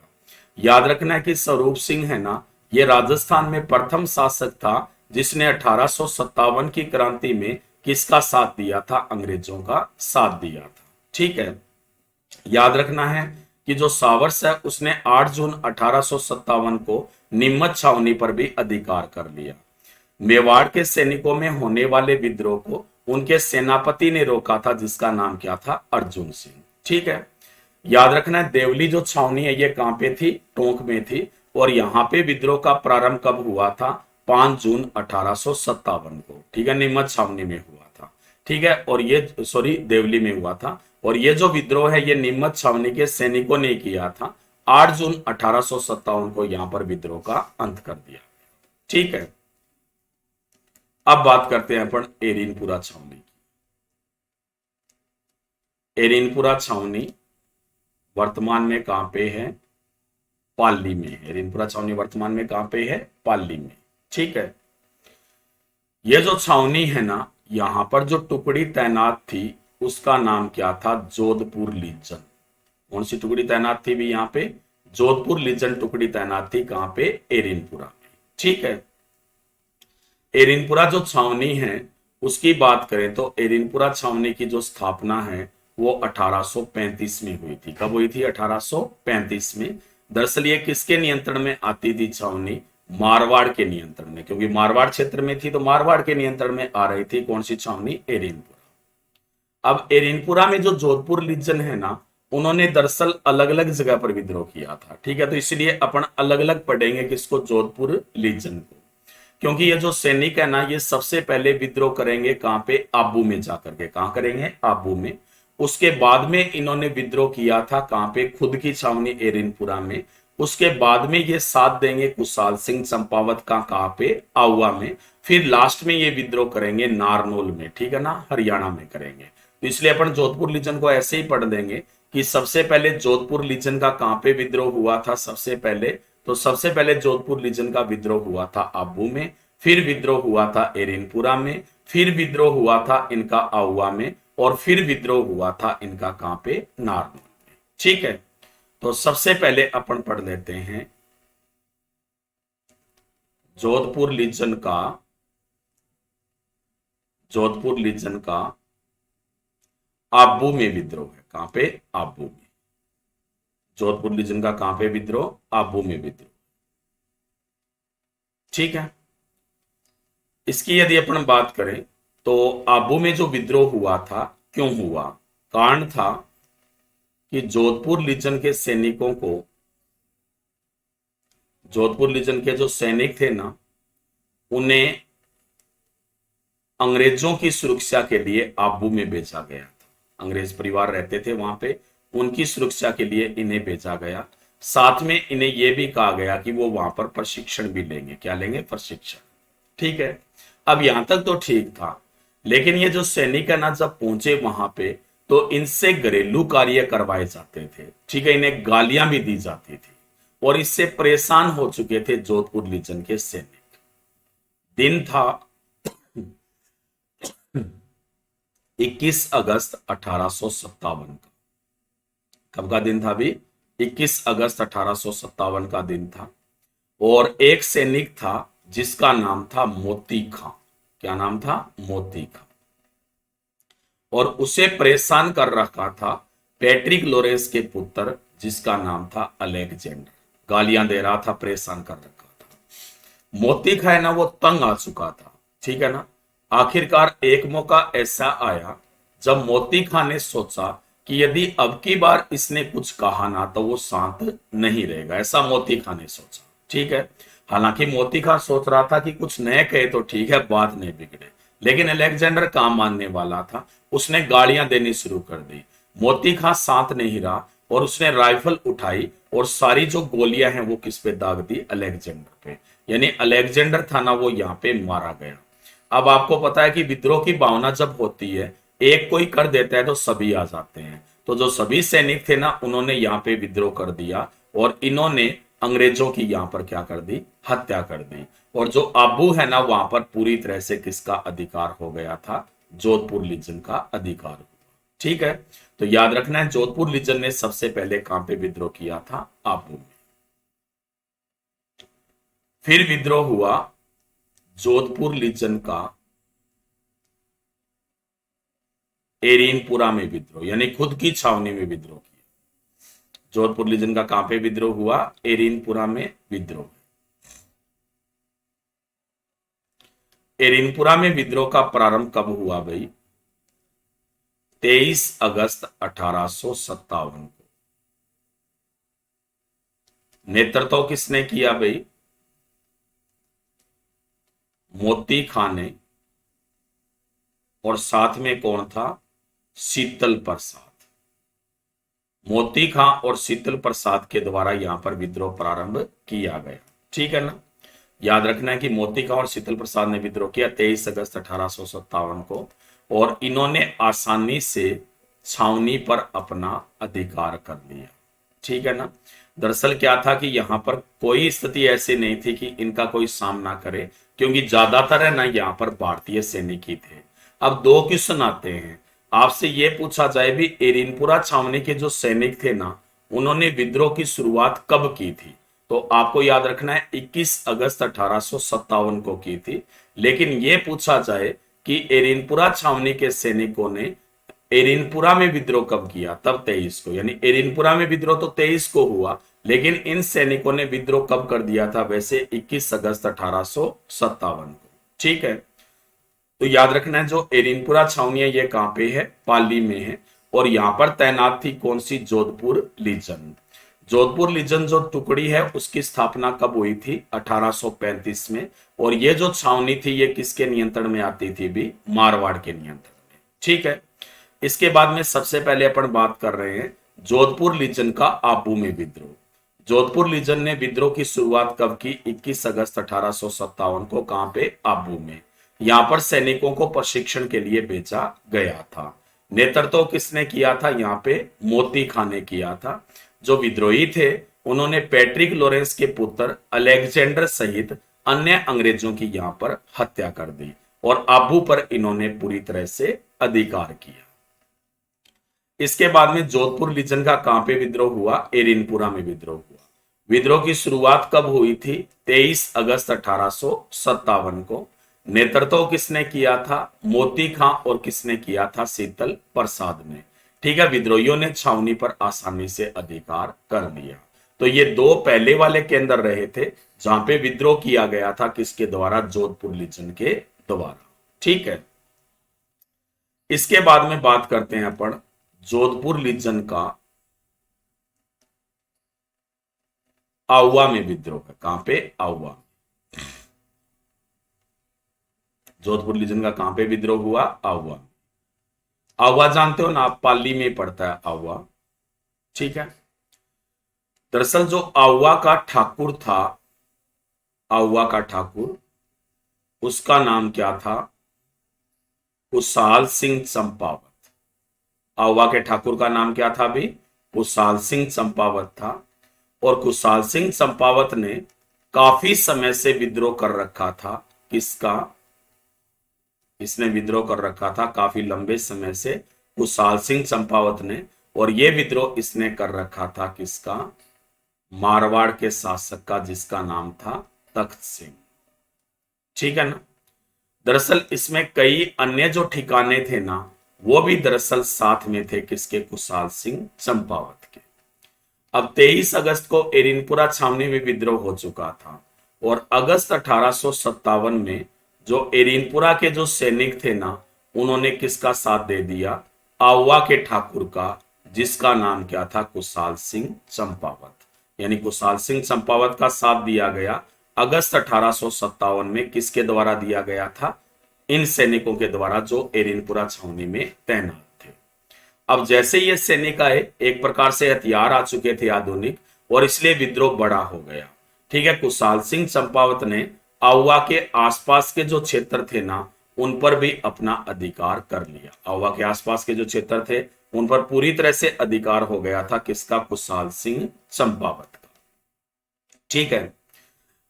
याद रखना है कि स्वरूप सिंह है ना ये राजस्थान में प्रथम शासक था जिसने 1857 की क्रांति में किसका साथ दिया था? अंग्रेजों का साथ दिया था। ठीक है, याद रखना है कि जो सावर्स है उसने 8 जून 1857 को नीमच छावनी पर भी अधिकार कर लिया। मेवाड़ के सैनिकों में होने वाले विद्रोह को उनके सेनापति ने रोका था जिसका नाम क्या था? अर्जुन सिंह। ठीक है, याद रखना है देवली जो छावनी है ये कहां पे थी? टोंक में थी। और यहां पे विद्रोह का प्रारंभ कब हुआ था? 5 जून 1857 को। ठीक है, नीमच छावनी में हुआ था। ठीक है, और ये सॉरी देवली में हुआ था। और ये जो विद्रोह है ये नीमच छावनी के सैनिकों ने किया था। 8 जून 1857 को यहां पर विद्रोह का अंत कर दिया। ठीक है, अब बात करते हैं अपन एरिनपुरा छावनी की। एरिनपुरा छावनी वर्तमान में कहां पे है? पाली में है। एरिनपुरा छावनी वर्तमान में कहां पे है? पाली में। ठीक है, ये जो छावनी है ना यहां पर जो टुकड़ी तैनात थी उसका नाम क्या था? जोधपुर लीजन। कौन सी टुकड़ी तैनात थी भी यहाँ पे? जोधपुर लीजन टुकड़ी तैनात थी। कहां पे? एरिनपुरा में। ठीक है, एरिनपुरा जो छावनी है उसकी बात करें तो एरिनपुरा छावनी की जो स्थापना है वो 1835 में हुई थी। कब हुई थी? 1835 में। दरअसल ये किसके नियंत्रण में आती थी छावनी? मारवाड़ के नियंत्रण में, क्योंकि मारवाड़ क्षेत्र में थी तो मारवाड़ के नियंत्रण में आ रही थी। कौन सी छावनी? एरिनपुरा। अब एरिनपुरा में जो जोधपुर लीजन है ना उन्होंने दरअसल अलग अलग जगह पर विद्रोह किया था। ठीक है, तो इसलिए अपन अलग अलग पढ़ेंगे किसको? जोधपुर लीजन को। क्योंकि ये जो सैनिक है ना ये सबसे पहले विद्रोह करेंगे कहां पे? आबू में जाकर के। कहां करेंगे? आबू में। उसके बाद में इन्होंने विद्रोह किया था कहां पे? खुद की छावनी एरिनपुरा में। उसके बाद में ये साथ देंगे कुशाल सिंह चंपावत का कहां पे? आउआ में। फिर लास्ट में ये विद्रोह करेंगे नारनौल में। ठीक है ना, हरियाणा में करेंगे। तो इसलिए अपन जोधपुर लीजन को ऐसे ही पढ़ देंगे कि सबसे पहले जोधपुर लीजन का कहां पे विद्रोह हुआ था? सबसे पहले तो सबसे पहले जोधपुर लीजन का विद्रोह हुआ था आबू में। फिर विद्रोह हुआ था एरिनपुरा में। फिर विद्रोह हुआ था इनका आउआ में। और फिर विद्रोह हुआ था इनका कहां पे? नारनौल में। ठीक है, तो सबसे पहले अपन पढ़ लेते हैं जोधपुर लीजन का आबू में विद्रोह है। कहां पे? आबू में। जोधपुर रीजन का कहां पे विद्रोह? आबू में विद्रोह। ठीक है। इसकी यदि अपन बात करें तो आबू में जो विद्रोह हुआ था, क्यों हुआ? कारण था कि जोधपुर लीजन के सैनिकों को, जोधपुर लीजन के जो सैनिक थे ना, उन्हें अंग्रेजों की सुरक्षा के लिए आबू में भेजा गया था। अंग्रेज परिवार रहते थे वहां पे, उनकी सुरक्षा के लिए इन्हें भेजा गया। साथ में इन्हें यह भी कहा गया कि वो वहां पर प्रशिक्षण भी लेंगे। क्या लेंगे? प्रशिक्षण। ठीक है। अब यहां तक तो ठीक था, लेकिन ये जो सैनिक है ना, जब पहुंचे वहां पे तो इनसे घरेलू कार्य करवाए जाते थे। ठीक है। इन्हें गालियां भी दी जाती थी और इससे परेशान हो चुके थे जोधपुर लीजन के सैनिक। दिन था 21 अगस्त 1857 का। कब का दिन था? भी 21 अगस्त 1857 का दिन था। और एक सैनिक था जिसका नाम था मोती खां। क्या नाम था? मोती खां। और उसे परेशान कर रखा था पैट्रिक लोरेंस के पुत्र, जिसका नाम था अलेक्जेंडर। गालियां दे रहा था, परेशान कर रखा था। मोती खां है ना, वो तंग आ चुका था। ठीक है ना। आखिरकार एक मौका ऐसा आया जब मोती खां ने सोचा कि यदि अब की बार इसने कुछ कहा ना तो वो शांत नहीं रहेगा। ऐसा मोती खां ने सोचा। ठीक है। हालांकि मोती खां सोच रहा था कि कुछ नए कहे तो ठीक है, बात नहीं बिगड़े, लेकिन अलेक्जेंडर काम मानने वाला था। उसने गालियां देनी शुरू कर दी। मोती खां शांत नहीं रहा और उसने राइफल उठाई और सारी जो गोलियां हैं वो किस पे दाग दी? अलेक्जेंडर पे। यानी अलेक्जेंडर था ना, वो यहाँ पे मारा गया। अब आपको पता है कि विद्रोह की भावना जब होती है, एक कोई कर देता है तो सभी आ जाते हैं। तो जो सभी सैनिक थे ना, उन्होंने यहाँ पे विद्रोह कर दिया और इन्होंने अंग्रेजों की यहाँ पर क्या कर दी? हत्या कर दी। और जो आबू है ना, वहां पर पूरी तरह से किसका अधिकार हो गया था? जोधपुर लीजन का अधिकार हुआ। ठीक है। तो याद रखना है, जोधपुर लीजन ने सबसे पहले कहां पे विद्रोह किया था? आबू में। फिर विद्रोह हुआ जोधपुर लीजन का एरिनपुरा में विद्रोह, यानी खुद की छावनी में विद्रोह किया। जोधपुर लीजन का कहां पे विद्रोह हुआ? एरिनपुरा में विद्रोह। एरिनपुरा में विद्रोह का प्रारंभ कब हुआ भाई? 23 अगस्त 1857 को। नेतृत्व किसने किया भाई? मोती खां ने। और साथ में कौन था? शीतल प्रसाद। मोती खां और शीतल प्रसाद के द्वारा यहां पर विद्रोह प्रारंभ किया गया। ठीक है ना। याद रखना है कि मोती खां और शीतल प्रसाद ने विद्रोह किया 23 अगस्त 1857 को। और इन्होंने आसानी से छावनी पर अपना अधिकार कर लिया। ठीक है ना। दरअसल क्या था कि यहां पर कोई स्थिति ऐसी नहीं थी कि इनका कोई सामना करे, क्योंकि ज्यादातर है ना यहाँ पर भारतीय सैनिक ही थे। अब दो क्वेश्चन आते हैं। आपसे यह पूछा जाए भी, एरिनपुरा छावनी के जो सैनिक थे ना, उन्होंने विद्रोह की शुरुआत कब की थी? तो आपको याद रखना है 21 अगस्त 1857 को की थी। लेकिन यह पूछा जाए कि एरिनपुरा छावनी के सैनिकों ने एरिनपुरा में विद्रोह कब किया? तब 23 को। यानी एरिनपुरा में विद्रोह तो 23 को हुआ, लेकिन इन सैनिकों ने विद्रोह कब कर दिया था? वैसे 21 अगस्त 1857 को। ठीक है। तो याद रखना है, जो एरिनपुरा छावनी है ये कहां पे है? पाली में है। और यहां पर तैनात थी कौन सी? जोधपुर लीजन। जोधपुर लीजन जो टुकड़ी है उसकी स्थापना कब हुई थी? 1835 में। और ये जो छावनी थी ये किसके नियंत्रण में आती थी? भी मारवाड़ के नियंत्रण में। ठीक है। इसके बाद में सबसे पहले अपन बात कर रहे हैं जोधपुर लीजन का आबू में विद्रोह। जोधपुर लीजन ने विद्रोह की शुरुआत कब की? 21 अगस्त 1857 को। कहां पे? आबू में। यहां पर सैनिकों को प्रशिक्षण के लिए भेजा गया था। नेतृत्व किसने किया था? यहाँ पे मोती खां ने किया था। जो विद्रोही थे उन्होंने पैट्रिक लोरेंस के पुत्र अलेक्जेंडर सहित अन्य अंग्रेजों की यहाँ पर हत्या कर दी और आबू पर इन्होंने पूरी तरह से अधिकार किया। इसके बाद में जोधपुर लीजन का कहां पे विद्रोह हुआ? एरिनपुरा में विद्रोह हुआ। विद्रोह की शुरुआत कब हुई थी? 23 अगस्त 1857 को। नेतृत्व किसने किया था? मोती खां। और किसने किया था? शीतल प्रसाद ने। ठीक है, विद्रोहियों ने छावनी पर आसानी से अधिकार कर लिया। तो ये दो पहले वाले केंद्र रहे थे जहां पे विद्रोह किया गया था, किसके द्वारा? जोधपुर लीजन के द्वारा। ठीक है, इसके बाद में बात करते हैं अपन जोधपुर लीजन का आउवा में विद्रोह का। कहां पे? आउवा। जोधपुर लीजन का कहां पे विद्रोह हुआ? आउवा। आउवा जानते हो ना आप, पाली में पड़ता है आउवा। ठीक है, दरअसल जो आउवा का ठाकुर था, आउवा का ठाकुर, उसका नाम क्या था? कुशाल सिंह चंपावत। आउवा के ठाकुर का नाम क्या था भी? कुशाल सिंह चंपावत था। और कुशाल सिंह चंपावत ने काफी समय से विद्रोह कर रखा था। किसका? इसने विद्रोह कर रखा था काफी लंबे समय से, कुशाल सिंह चंपावत ने। और यह विद्रोह इसने कर रखा था किसका? मारवाड़ के शासक का, जिसका नाम था तख्त सिंह। ठीक है ना। दरअसल इसमें कई अन्य जो ठिकाने थे ना, वो भी दरअसल साथ में थे किसके? कुशाल सिंह चंपावत के। अब 23 अगस्त को एरिनपुरा छावनी में विद्रोह हो चुका था। और अगस्त 1857 में जो एरिनपुरा के जो सैनिक थे ना, उन्होंने किसका साथ दे दिया? आउवा के ठाकुर का, जिसका नाम क्या था? कुशाल सिंह चंपावत। यानी कुशाल सिंह चंपावत का साथ दिया गया। अगस्त 1857 में किसके द्वारा दिया गया था? इन सैनिकों के द्वारा जो एरिनपुरा छावनी में तैनात थे। अब जैसे ये सैनिक आए, एक प्रकार से हथियार आ चुके थे आधुनिक, और इसलिए विद्रोह बड़ा हो गया। ठीक है, कुशाल सिंह चंपावत ने आउवा के आसपास के जो क्षेत्र थे ना, उन पर भी अपना अधिकार कर लिया। आउवा के आसपास के जो क्षेत्र थे, उन पर पूरी तरह से अधिकार हो गया था किसका? कुशाल सिंह चंपावत का। ठीक है,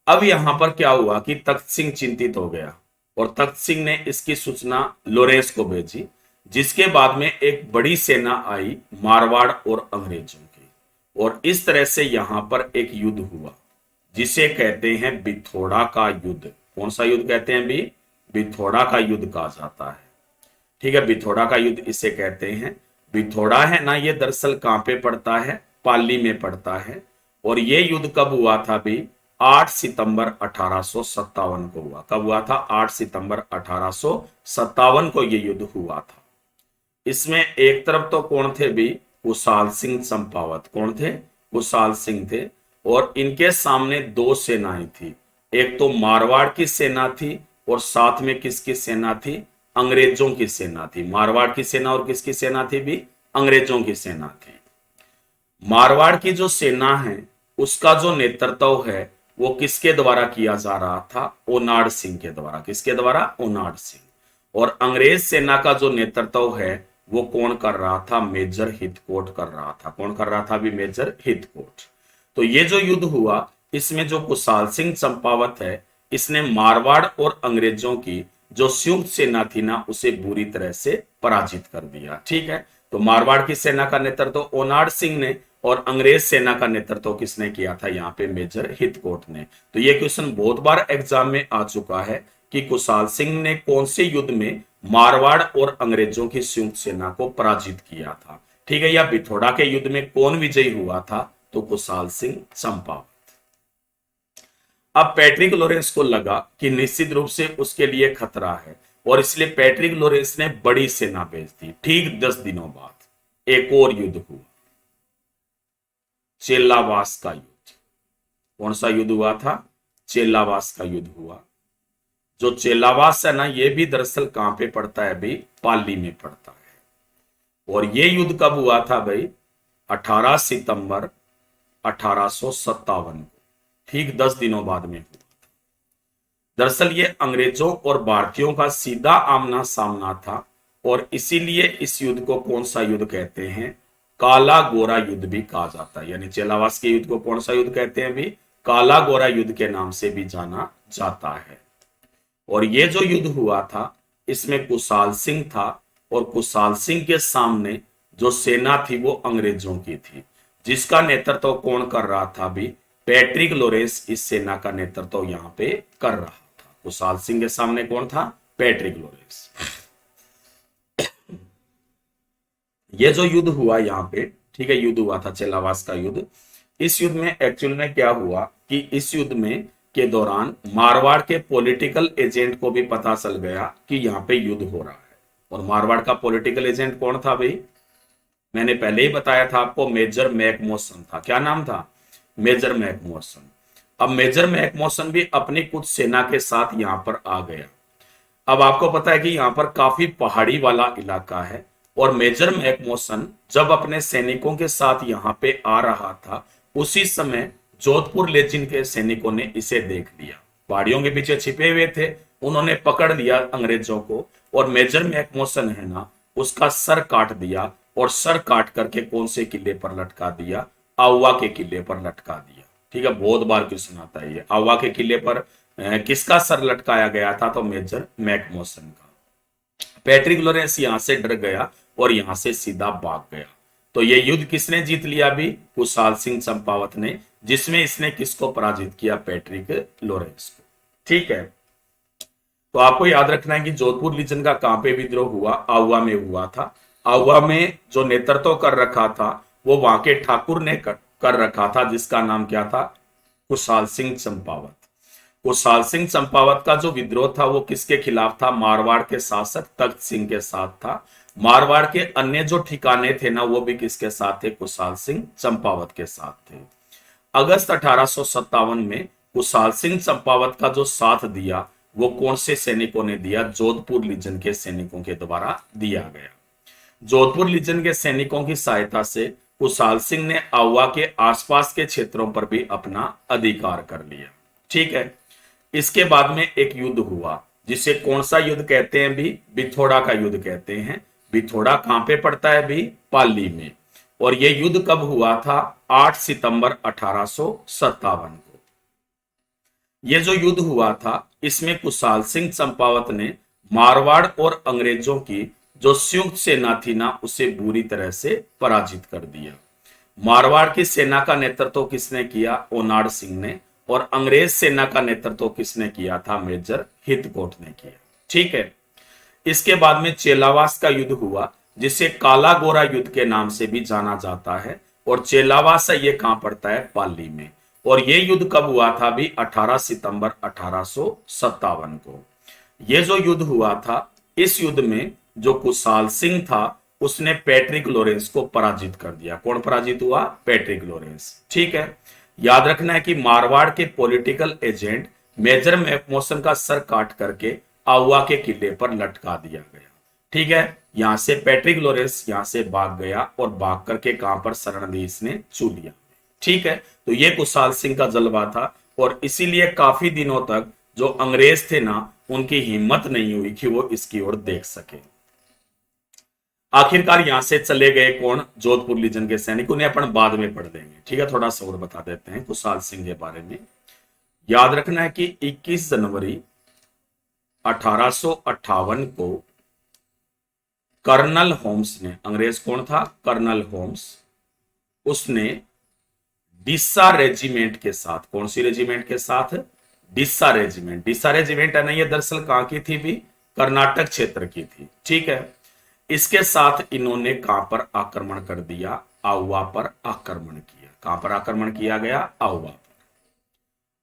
अब यहां पर क्या हुआ कि तख्त सिंह चिंतित हो गया, और तख्त सिंह ने इसकी सूचना लोरेंस को भेजी, जिसके बाद में एक बड़ी सेना आई मारवाड़ और अंग्रेजों की। और इस तरह से यहां पर एक युद्ध हुआ, जिसे कहते हैं बिथोड़ा का युद्ध। कौन सा युद्ध कहते हैं भी? बिथोड़ा का युद्ध कहा जाता है। ठीक है, बिथोड़ा का युद्ध इसे कहते हैं। बिथोड़ा है ना, ये दरअसल कहां पे पड़ता है? पाली में पड़ता है। और ये युद्ध कब हुआ था भी? 8 सितंबर 1857 को हुआ। कब हुआ था? 8 सितंबर 1857 को यह युद्ध हुआ था। इसमें एक तरफ तो कौन थे भी? कुशाल सिंह चंपावत। कौन थे? कुशाल सिंह थे। और इनके सामने दो सेनाएं थी। एक तो मारवाड़ की सेना थी, और साथ में किसकी सेना थी? अंग्रेजों की सेना थी। मारवाड़ की सेना और किसकी सेना थी भी? अंग्रेजों की सेना थी। मारवाड़ की जो सेना है, उसका जो नेतृत्व है वो किसके द्वारा किया जा रहा था? ओनाड सिंह के द्वारा। किसके द्वारा? ओनाड सिंह। और अंग्रेज सेना का जो नेतृत्व है वो कौन कर रहा था? मेजर हिथकोट कर रहा था। कौन कर रहा था भी? मेजर हिथकोट। तो ये जो युद्ध हुआ, इसमें जो कुशाल सिंह चंपावत है, इसने मारवाड़ और अंग्रेजों की जो संयुक्त सेना थी ना, उसे बुरी तरह से पराजित कर दिया। ठीक है, तो मारवाड़ की सेना का नेतृत्व ओनाड सिंह ने, और अंग्रेज सेना का नेतृत्व किसने किया था? यहाँ पे मेजर हिथकोट ने। तो ये क्वेश्चन बहुत बार एग्जाम में आ चुका है कि कुशाल सिंह ने कौन से युद्ध में मारवाड़ और अंग्रेजों की संयुक्त सेना को पराजित किया था। ठीक है, या बिथोड़ा के युद्ध में कौन विजयी हुआ था? तो कुशाल सिंह चंपावत। अब पैट्रिक लोरेंस को लगा कि निश्चित रूप से उसके लिए खतरा है, और इसलिए पैट्रिक लोरेंस ने बड़ी सेना भेज दी। ठीक 10 दिनों बाद एक और युद्ध हुआ, चेल्लावास का युद्ध। कौन सा युद्ध हुआ था? चेल्लावास का युद्ध हुआ। जो चेल्लावास है ना, यह भी दरअसल कहां पे पड़ता है भाई? पाली में पड़ता है। और यह युद्ध कब हुआ था भाई? 18 सितंबर 1857 को, ठीक 10 दिनों बाद में हुआ। दरअसल ये अंग्रेजों और भारतीयों का सीधा आमना सामना था, और इसीलिए इस युद्ध को कौन सा युद्ध कहते हैं? काला गोरा युद्ध भी कहा जाता है। यानी चेलावास के युद्ध को कौन सा युद्ध कहते हैं भी? काला गोरा युद्ध के नाम से भी जाना जाता है। और ये जो युद्ध हुआ था, इसमें कुशाल सिंह था, और कुशाल सिंह के सामने जो सेना थी वो अंग्रेजों की थी, जिसका नेतृत्व कौन कर रहा था भी? पैट्रिक लोरेंस इस सेना का नेतृत्व यहां पे कर रहा था। कुशाल सिंह के सामने कौन था? Patrick Lorentz. ये जो युद्ध हुआ यहाँ पे, ठीक है, युद्ध हुआ था चेलावास का युद्ध। इस युद्ध में एक्चुअल में क्या हुआ कि इस युद्ध में के दौरान मारवाड़ के पॉलिटिकल एजेंट को भी पता चल गया कि यहाँ पे युद्ध हो रहा है। और मारवाड़ का पॉलिटिकल एजेंट कौन था भाई? मैंने पहले ही बताया था आपको, मेजर मैकमोसन था। क्या नाम था? मेजर मैकमोसन। अब मेजर मैकमोसन भी अपनी कुछ सेना के साथ यहां पर आ गया। अब आपको पता है कि यहाँ पर काफी पहाड़ी वाला इलाका है, और मेजर मैकमोसन जब अपने सैनिकों के साथ यहाँ पे आ रहा था, उसी समय जोधपुर लेजिन के सैनिकों ने इसे देख लिया। पहाड़ियों के पीछे छिपे हुए थे, उन्होंने पकड़ लिया अंग्रेजों को, और मेजर मैकमोसन है ना, उसका सर काट दिया, और सर काट करके कौन से किले पर लटका दिया? आउवा के किले पर लटका दिया। ठीक है, बहुत बार क्वेश्चन आता है ये, आउवा के किले पर किसका सर लटकाया गया था? तो मेजर मैकमोसन का। पैट्रिक लोरेंस यहां से डर गया और यहां से सीधा भाग गया। तो ये युद्ध किसने जीत लिया? अभी कुशाल सिंह चंपावत ने, जिसमें इसने किसको पराजित किया? पैट्रिक लोरेंस को। ठीक है, तो आपको याद रखना है कि जोधपुर लीजन का कहां पे विद्रोह हुआ? आउवा में हुआ था। आउवा में जो नेतृत्व कर रखा था वो वहां के ठाकुर ने कर रखा था, जिसका नाम क्या था? कुशाल सिंह चंपावत। कुशाल सिंह चंपावत का जो विद्रोह था वो किसके खिलाफ था? मारवाड़ के शासक तख्त सिंह के साथ था। मारवाड़ के अन्य जो ठिकाने थे ना, वो भी किसके साथ थे? कुशाल सिंह चंपावत के साथ थे। अगस्त 1857 में कुशाल सिंह चंपावत का जो साथ दिया वो कौन से सैनिकों ने दिया? जोधपुर लीजन के सैनिकों के द्वारा दिया गया। जोधपुर लीजन के सैनिकों की सहायता से कुशाल सिंह ने आउवा के आसपास के क्षेत्रों पर भी अपना अधिकार कर लिया। ठीक है, इसके बाद में एक युद्ध हुआ, जिसे कौन सा युद्ध कहते हैं भी? बिथोड़ा का युद्ध कहते हैं। बिथोड़ा कहां पे पड़ता है भी? पाली में। और यह युद्ध कब हुआ था? 8 सितंबर 1857 को। यह जो युद्ध हुआ था, इसमें कुशाल सिंह चंपावत ने मारवाड़ और अंग्रेजों की जो संयुक्त सेना थी ना, उसे बुरी तरह से पराजित कर दिया। मारवाड़ की सेना का नेतृत्व किसने किया? ओनाड सिंह ने। और अंग्रेज सेना का नेतृत्व किसने किया था? मेजर हितकोट ने किया। ठीक है, इसके बाद में चेलावास का युद्ध हुआ, जिसे काला गोरा युद्ध के नाम से भी जाना जाता है। और चेलावास ये कहां पड़ता है? पाली में। और यह युद्ध कब हुआ था भी? 18 सितंबर 1857 को। यह जो युद्ध हुआ था, इस युद्ध में जो कुशाल सिंह था उसने पैट्रिक लोरेंस को पराजित कर दिया। कौन पराजित हुआ? Patrick Lorentz. ठीक है, याद रखना है कि मारवाड़ के पॉलिटिकल एजेंट मेजर मैकमोसन का सर काट करके आउवा के किले पर लटका दिया गया। ठीक है, यहां से पैट्रिक लोरेंस यहां से भाग गया, और भाग करके कहां पर शरण दी? इसने चूलिया। ठीक है, तो ये कुशाल सिंह का जलवा था, और इसीलिए काफी दिनों तक जो अंग्रेज थे ना, उनकी हिम्मत नहीं हुई कि वो इसकी ओर देख सके। आखिरकार यहां से चले गए कौन? जोधपुर लीजन के सैनिक। उन्हें अपन बाद में पढ़ देंगे। ठीक है, थोड़ा सा और बता देते हैं कुशाल सिंह के बारे में। याद रखना है कि 21 जनवरी 1858 को कर्नल होम्स ने, अंग्रेज कौन था? कर्नल होम्स, उसने डिस्सा रेजिमेंट के साथ, कौन सी रेजिमेंट के साथ? डिस्सा रेजिमेंट। डिस्सा रेजिमेंट है ना, ये दरअसल कहां की थी भी? कर्नाटक क्षेत्र की थी। ठीक है, इसके साथ इन्होंने कहां पर आक्रमण कर दिया? आउवा पर आक्रमण किया। कहां पर आक्रमण किया गया? आउवा पर।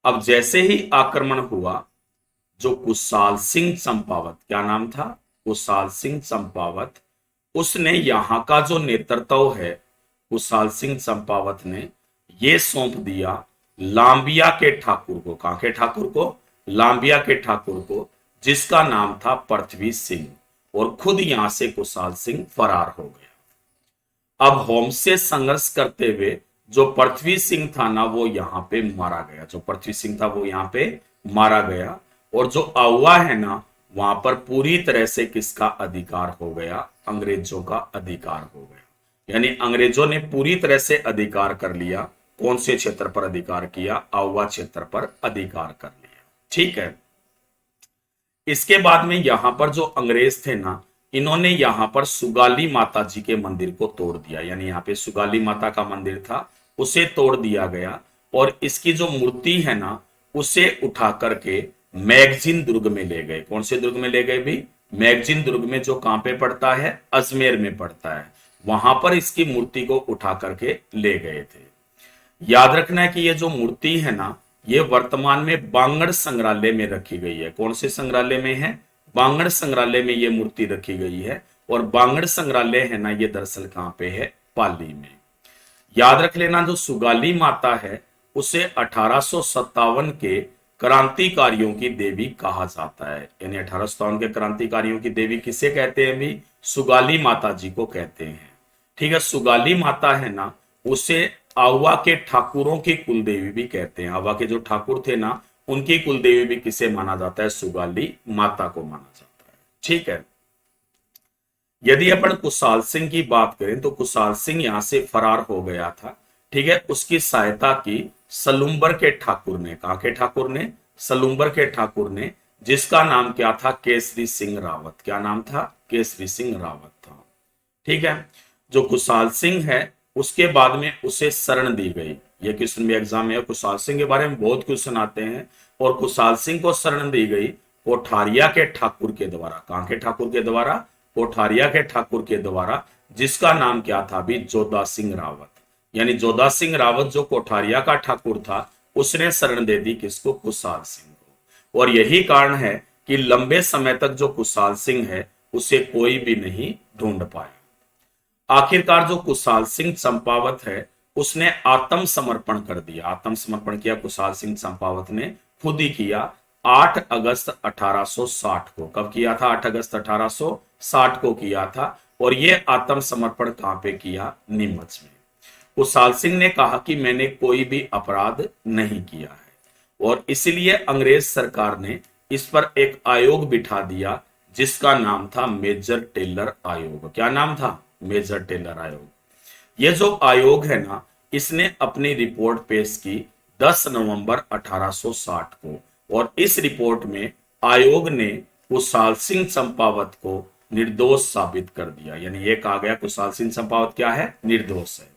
अब जैसे ही आक्रमण हुआ, जो कुशाल सिंह चंपावत, क्या नाम था? कुशाल सिंह चंपावत, उसने यहां का जो नेतृत्व है, कुशाल सिंह चंपावत ने यह सौंप दिया लांबिया के ठाकुर को। कहां के ठाकुर को? लांबिया के ठाकुर को, जिसका नाम था पृथ्वी सिंह। और खुद यहां से कुशाल सिंह फरार हो गया। अब होम्स से संघर्ष करते हुए जो पृथ्वी सिंह था ना, वो यहां पे मारा गया। जो पृथ्वी सिंह था वो यहां पे मारा गया। और जो आउवा है ना, वहां पर पूरी तरह से किसका अधिकार हो गया? अंग्रेजों का अधिकार हो गया। यानी अंग्रेजों ने पूरी तरह से अधिकार कर लिया। कौन से क्षेत्र पर अधिकार किया? आउवा क्षेत्र पर अधिकार कर लिया। ठीक है, इसके बाद में यहां पर जो अंग्रेज थे ना, इन्होंने यहां पर सुगाली माता जी के मंदिर को तोड़ दिया। यानी यहाँ पे सुगाली माता का मंदिर था, उसे तोड़ दिया गया। और इसकी जो मूर्ति है ना, उसे उठा करके मैगजीन दुर्ग में ले गए। कौन से दुर्ग में ले गए भी? मैगजीन दुर्ग में, जो कहां पे पड़ता है? अजमेर में पड़ता है। वहां पर इसकी मूर्ति को उठा करके ले गए थे। याद रखना है कि ये जो मूर्ति है ना, ये वर्तमान में बांगड़ संग्रहालय में रखी गई है। कौन से संग्रहालय में है? बांगड़ संग्रहालय में ये मूर्ति रखी गई है। और बांगड़ संग्रहालय है ना, ये दरअसल कहां पे है? पाली में। याद रख लेना, जो सुगाली माता है उसे 1857 के क्रांतिकारियों की देवी कहा जाता है। यानी 1857 के क्रांतिकारियों की देवी किसे कहते हैं भी? सुगाली माता जी को कहते हैं। ठीक है, सुगाली माता है ना, उसे आवा के ठाकुरों की कुलदेवी भी कहते हैं। आवा के जो ठाकुर थे ना, उनकी कुलदेवी भी किसे माना जाता है? सुगाली माता को माना जाता है। ठीक है, यदि अपन कुशाल सिंह की बात करें तो कुशाल सिंह यहां से फरार हो गया था। ठीक है, उसकी सहायता की सलुम्बर के ठाकुर ने। कहां के ठाकुर ने? सलुम्बर के ठाकुर ने, जिसका नाम क्या था? केसरी सिंह रावत। क्या नाम था? केसरी सिंह रावत था। ठीक है, जो कुशाल सिंह है उसके बाद में उसे शरण दी गई। ये क्वेश्चन भी एग्जाम में है, कुशाल सिंह के बारे में बहुत क्वेश्चन आते हैं। और कुशाल सिंह को शरण दी गई कोठारिया के ठाकुर के द्वारा। कहां के ठाकुर के द्वारा? कोठारिया के ठाकुर के द्वारा, जिसका नाम क्या था भी? जोधा सिंह रावत। यानी जोधा सिंह रावत जो कोठारिया का ठाकुर था, उसने शरण दे दी किसको? कुशाल सिंह को। और यही कारण है कि लंबे समय तक जो कुशाल सिंह है उसे कोई भी नहीं ढूंढ पाया। आखिरकार जो कुशाल सिंह चंपावत है उसने आत्मसमर्पण कर दिया। आत्मसमर्पण किया कुशाल सिंह चंपावत ने, खुद ही किया, 8 अगस्त 1860 को। कब किया था? 8 अगस्त 1860 को किया था। और यह आत्मसमर्पण कहां पे किया? नीमच में। कुशाल सिंह ने कहा कि मैंने कोई भी अपराध नहीं किया है। और इसलिए अंग्रेज सरकार ने इस पर एक आयोग बिठा दिया, जिसका नाम था मेजर टेलर आयोग। क्या नाम था? मेजर टेलर आयोग। यह जो आयोग है ना, इसने अपनी रिपोर्ट पेश की 10 नवंबर 1860 को। और इस रिपोर्ट में आयोग ने कुशाल सिंह चंपावत को निर्दोष साबित कर दिया। यानी यह कहा गया कुशाल सिंह चंपावत क्या है? निर्दोष है।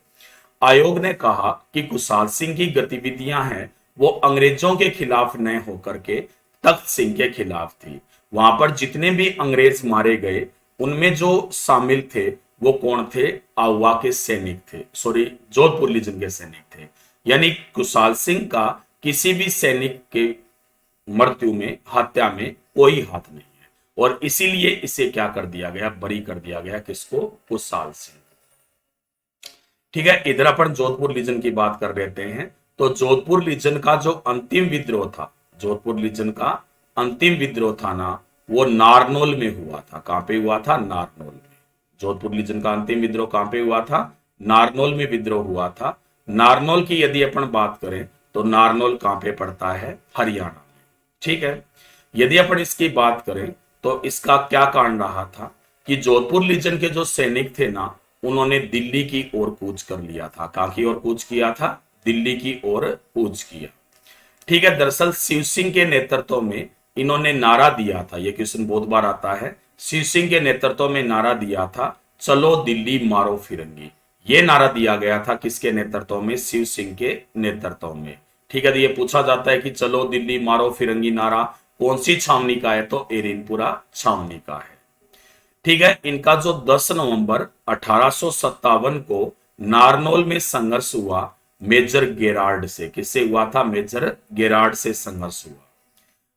आयोग ने कहा कि कुशाल सिंह की गतिविधियां हैं वो अंग्रेजों के खिलाफ न होकर के तख्त सिंह के खिलाफ थी। वहां पर जितने भी अंग्रेज मारे गए उनमें जो शामिल थे वो कौन थे? आवा के सैनिक थे, सॉरी जोधपुर लीजन के सैनिक थे। यानी कुशाल सिंह का किसी भी सैनिक के मृत्यु में, हत्या में कोई हाथ नहीं है। और इसीलिए इसे क्या कर दिया गया? बरी कर दिया गया। किसको? कुशाल सिंह। ठीक है, इधर अपन जोधपुर लीजन की बात कर लेते हैं। तो जोधपुर लीजन का जो अंतिम विद्रोह था, जोधपुर लीजन का अंतिम विद्रोह था ना, वो नारनौल में हुआ था। कहां पे हुआ था? नारनौल में। जोधपुर लीजन का अंतिम विद्रोह कहां पे हुआ था? नारनौल में विद्रोह हुआ था। नारनौल की यदि अपन बात करें तो नारनौल कहां पे पड़ता है? हरियाणा में। ठीक है, यदि अपन इसकी बात करें तो इसका क्या कारण रहा था कि जोधपुर लीजन के जो सैनिक थे ना, उन्होंने दिल्ली की ओर कूच कर लिया था। कहां की ओर कूच किया था? दिल्ली की ओर कूच किया। ठीक है, दरअसल शिव सिंह के नेतृत्व में इन्होंने नारा दिया था। यह क्वेश्चन बहुत बार आता है। शिव सिंह के नेतृत्व में नारा दिया था, चलो दिल्ली मारो फिरंगी। यह नारा दिया गया था किसके नेतृत्व में? शिव सिंह के नेतृत्व में। ठीक है, तो यह पूछा जाता है कि चलो दिल्ली मारो फिरंगी नारा कौन सी छावनी का है? तो एरिनपुरा छावनी का है। ठीक है, इनका जो 10 नवंबर 1857 को नारनौल में संघर्ष हुआ मेजर गेरार्ड से। किससे हुआ था? मेजर गेरार्ड से संघर्ष हुआ।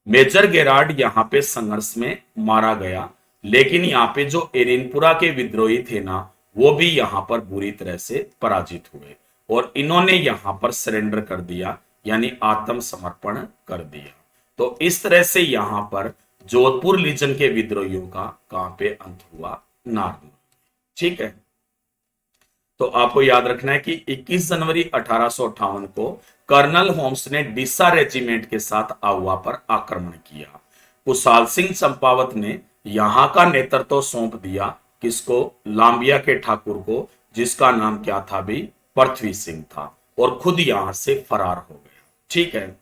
मेजर गेरार्ड यहां पे संघर्ष में मारा गया। लेकिन यहाँ पे जो एरिनपुरा के विद्रोही थे ना, वो भी यहां पर बुरी तरह से पराजित हुए और इन्होंने यहां पर सरेंडर कर दिया, यानी आत्मसमर्पण कर दिया। तो इस तरह से यहां पर जोधपुर लीजन के विद्रोहियों का कहां पे अंत हुआ? नारनौल। ठीक है, तो आपको याद रखना है कि 21 जनवरी 1858 को कर्नल होम्स ने डिसा रेजिमेंट के साथ आउवा पर आक्रमण किया। कुशाल सिंह चंपावत ने यहां का नेतृत्व सौंप दिया किसको? लांबिया के ठाकुर को, जिसका नाम क्या था भी? पृथ्वी सिंह था। और खुद यहां से फरार हो गया। ठीक है,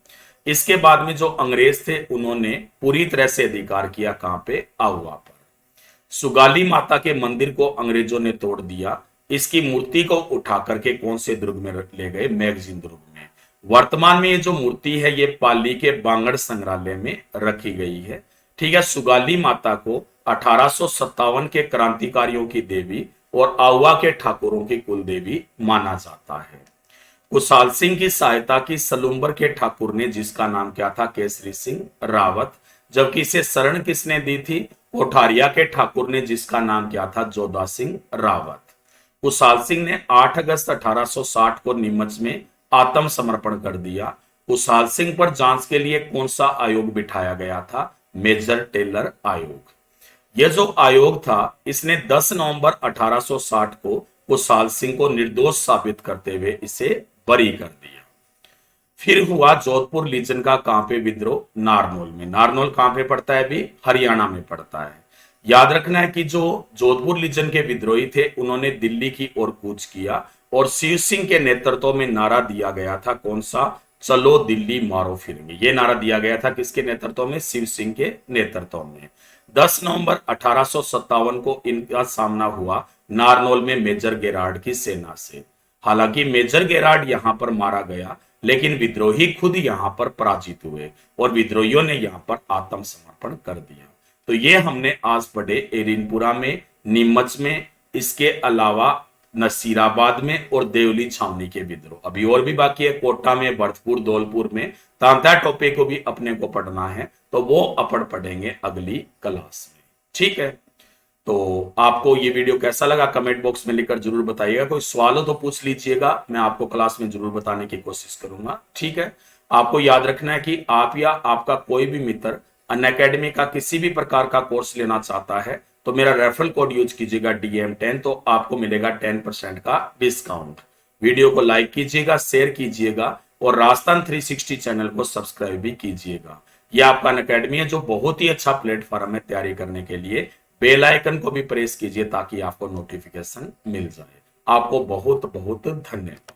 इसके बाद में जो अंग्रेज थे उन्होंने पूरी तरह से अधिकार किया कहां पे? आउवा पर। सुगाली माता के मंदिर को अंग्रेजों ने तोड़ दिया। इसकी मूर्ति को उठा करके कौन से दुर्ग में ले गए? मैगजीन दुर्ग में। वर्तमान में ये जो मूर्ति है ये पाली के बांगड़ संग्रहालय में रखी गई है। ठीक है, सुगाली माता को 1857 के क्रांतिकारियों की देवी और आउवा के ठाकुरों की कुल देवी माना जाता है। कुशाल सिंह की सहायता की सलूम्बर के ठाकुर ने, जिसका नाम क्या था, केसरी सिंह रावत, जबकि इसे शरण किसने दी थी, कोठारिया के ठाकुर ने, जिसका नाम क्या था, जोधा सिंह रावत। कुशाल सिंह ने 8 अगस्त 1860 को नीमच में आत्मसमर्पण कर दिया। कुशाल सिंह पर जांच के लिए कौन सा आयोग बिठाया गया था, मेजर टेलर आयोग। यह जो आयोग था इसने 10 नवंबर 1860 को कुशाल सिंह को निर्दोष साबित करते हुए इसे बरी कर दिया। फिर हुआ जोधपुर लीजन का कहां पे विद्रोह, नारनौल में। नारनौल कहां पे पड़ता है, अभी हरियाणा में पड़ता है। याद रखना है कि जो जोधपुर लीजन के विद्रोही थे उन्होंने दिल्ली की ओर कूच किया और शिव सिंह के नेतृत्व में नारा दिया गया था, कौन सा, चलो दिल्ली मारो फिरेंगे। ये नारा दिया गया था किसके नेतृत्व में, शिव सिंह के नेतृत्व में। 10 नवंबर 1857 को इनका सामना हुआ नारनौल में मेजर गेरार्ड की सेना से। हालांकि मेजर गेरार्ड यहां पर मारा गया, लेकिन विद्रोही खुद यहां पर पराजित हुए और विद्रोहियों ने यहां पर आत्मसमर्पण कर दिया। तो ये हमने आज पढ़े एरिनपुरा में, नीमच में, इसके अलावा नसीराबाद में और देवली छावनी के विद्रोह। अभी और भी बाकी है, कोटा में, भरतपुर, धौलपुर में। तांता टोपे को भी अपने को पढ़ना है, तो वो अपन पढ़ेंगे अगली क्लास में। ठीक है, तो आपको ये वीडियो कैसा लगा कमेंट बॉक्स में लिखकर जरूर बताइएगा। कोई सवाल हो तो पूछ लीजिएगा, मैं आपको क्लास में जरूर बताने की कोशिश करूंगा। ठीक है, आपको याद रखना है कि आप या आपका कोई भी मित्र अनअकैडमी का किसी भी प्रकार का कोर्स लेना चाहता है तो मेरा रेफरल कोड यूज कीजिएगा DM10, तो आपको मिलेगा 10% का डिस्काउंट। वीडियो को लाइक कीजिएगा, शेयर कीजिएगा और राजस्थान 360 चैनल को सब्सक्राइब भी कीजिएगा। यह आपका अनअकैडमी है जो बहुत ही अच्छा प्लेटफॉर्म है तैयारी करने के लिए। बेल आइकन को भी प्रेस कीजिए ताकि आपको नोटिफिकेशन मिल जाए। आपको बहुत बहुत धन्यवाद।